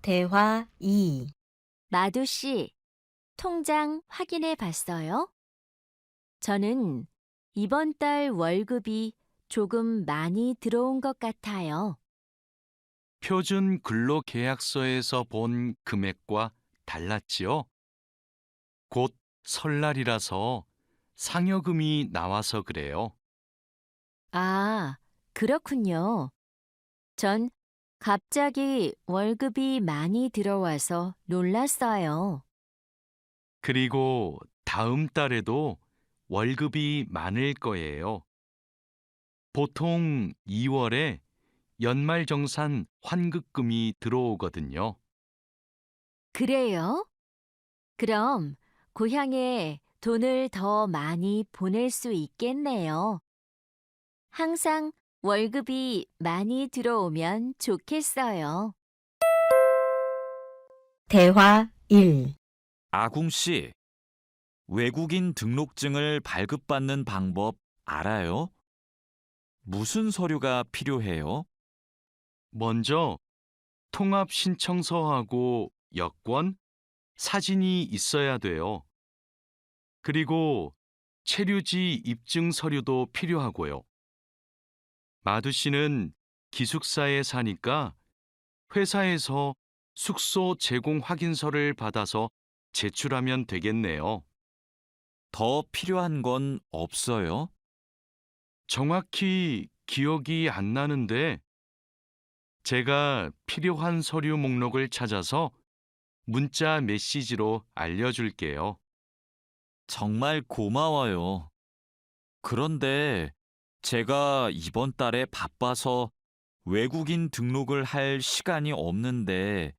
S1: 대화 2.
S4: 마두 씨, 통장 확인해 봤어요? 저는 이번 달 월급이 조금 많이 들어온 것 같아요.
S3: 표준 근로 계약서에서 본 금액과 달랐지요? 곧 설날이라서 상여금이 나와서 그래요.
S4: 아, 그렇군요. 전 갑자기 월급이 많이 들어와서 놀랐어요.
S3: 그리고 다음 달에도 월급이 많을 거예요. 보통 2월에 연말정산 환급금이 들어오거든요.
S4: 그래요? 그럼 고향에 돈을 더 많이 보낼 수 있겠네요. 항상 월급이 많이 들어오면 좋겠어요.
S1: 대화 1.
S2: 아궁 씨, 외국인 등록증을 발급받는 방법 알아요? 무슨 서류가 필요해요?
S3: 먼저 통합 신청서하고 여권, 사진이 있어야 돼요. 그리고 체류지 입증 서류도 필요하고요. 마두 씨는 기숙사에 사니까 회사에서 숙소 제공 확인서를 받아서 제출하면 되겠네요.
S2: 더 필요한 건 없어요?
S3: 정확히 기억이 안 나는데 제가 필요한 서류 목록을 찾아서 문자 메시지로 알려줄게요.
S2: 정말 고마워요. 그런데 제가 이번 달에 바빠서 외국인 등록을 할 시간이 없는데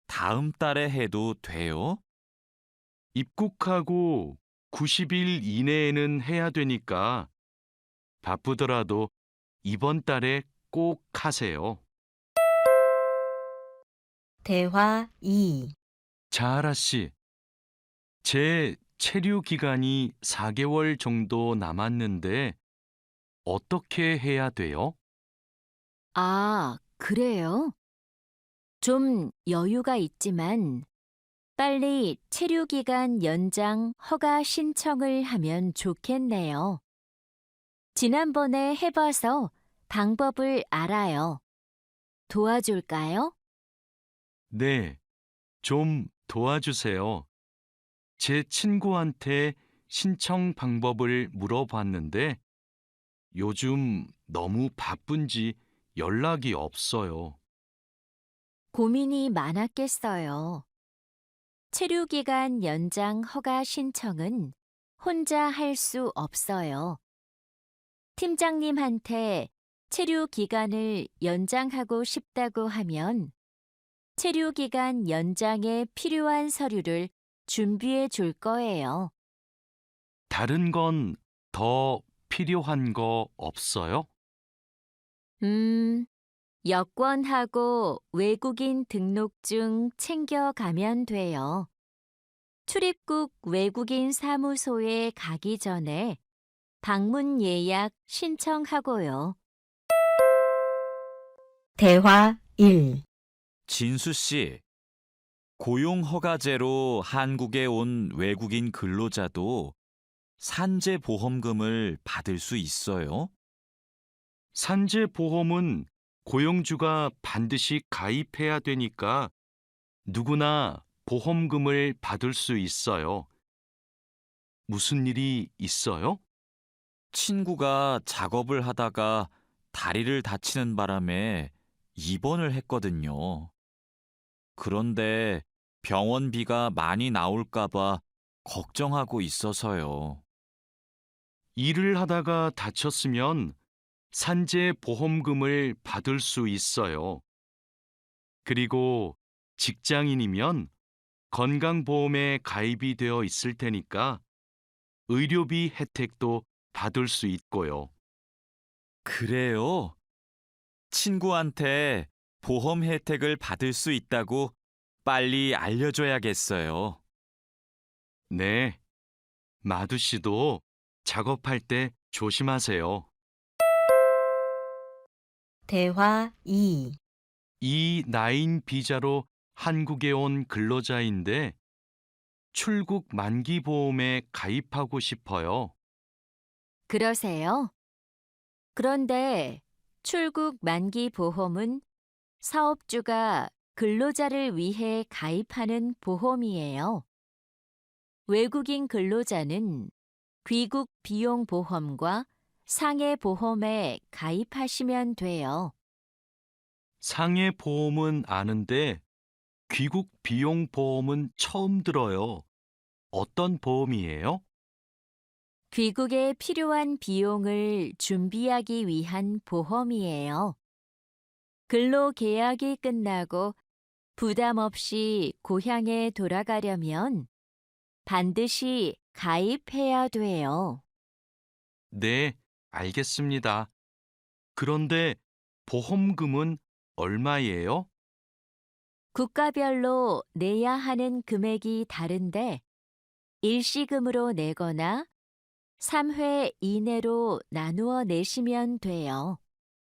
S2: 다음 달에 해도 돼요?
S3: 입국하고 90일 이내에는 해야 되니까 바쁘더라도 이번 달에 꼭 하세요.
S1: 대화 2.
S3: 자하라 씨, 제 체류 기간이 4개월 정도 남았는데 어떻게 해야 돼요?
S4: 아, 그래요? 좀 여유가 있지만 빨리 체류 기간 연장 허가 신청을 하면 좋겠네요. 지난번에 해봐서 방법을 알아요. 도와줄까요?
S3: 네, 좀 도와주세요. 제 친구한테 신청 방법을 물어봤는데 요즘 너무 바쁜지 연락이 없어요.
S4: 고민이 많았겠어요. 체류 기간 연장 허가 신청은 혼자 할 수 없어요. 팀장님한테 체류 기간을 연장하고 싶다고 하면 체류 기간 연장에 필요한 서류를 준비해 줄 거예요.
S3: 다른 건 더 필요한 거 없어요?
S4: 여권하고 외국인 등록증 챙겨가면 돼요. 출입국 외국인 사무소에 가기 전에 방문 예약 신청하고요.
S1: 대화 1.
S2: 진수 씨, 고용 허가제로 한국에 온 외국인 근로자도 산재 보험금을 받을 수 있어요?
S3: 산재 보험은 고용주가 반드시 가입해야 되니까 누구나 보험금을 받을 수 있어요. 무슨 일이 있어요?
S2: 친구가 작업을 하다가 다리를 다치는 바람에 입원을 했거든요. 그런데 병원비가 많이 나올까봐 걱정하고 있어서요.
S3: 일을 하다가 다쳤으면 산재 보험금을 받을 수 있어요. 그리고 직장인이면 건강보험에 가입이 되어 있을 테니까 의료비 혜택도 받을 수 있고요.
S2: 그래요? 친구한테 보험 혜택을 받을 수 있다고 빨리 알려줘야겠어요.
S3: 네, 마두 씨도 작업할 때 조심하세요.
S1: 대화 2.
S3: 이 나인 비자로 한국에 온 근로자인데 출국 만기 보험에 가입하고 싶어요.
S4: 그러세요? 그런데 출국 만기 보험은 사업주가 근로자를 위해 가입하는 보험이에요. 외국인 근로자는 귀국 비용 보험과 상해 보험에 가입하시면 돼요.
S3: 상해 보험은 아는데 귀국 비용 보험은 처음 들어요. 어떤 보험이에요?
S4: 귀국에 필요한 비용을 준비하기 위한 보험이에요. 근로 계약이 끝나고 부담 없이 고향에 돌아가려면 반드시 가입해야 돼요.
S3: 네, 알겠습니다. 그런데 보험금은 얼마예요?
S4: 국가별로 내야 하는 금액이 다른데 일시금으로 내거나 3회 이내로 나누어 내시면 돼요.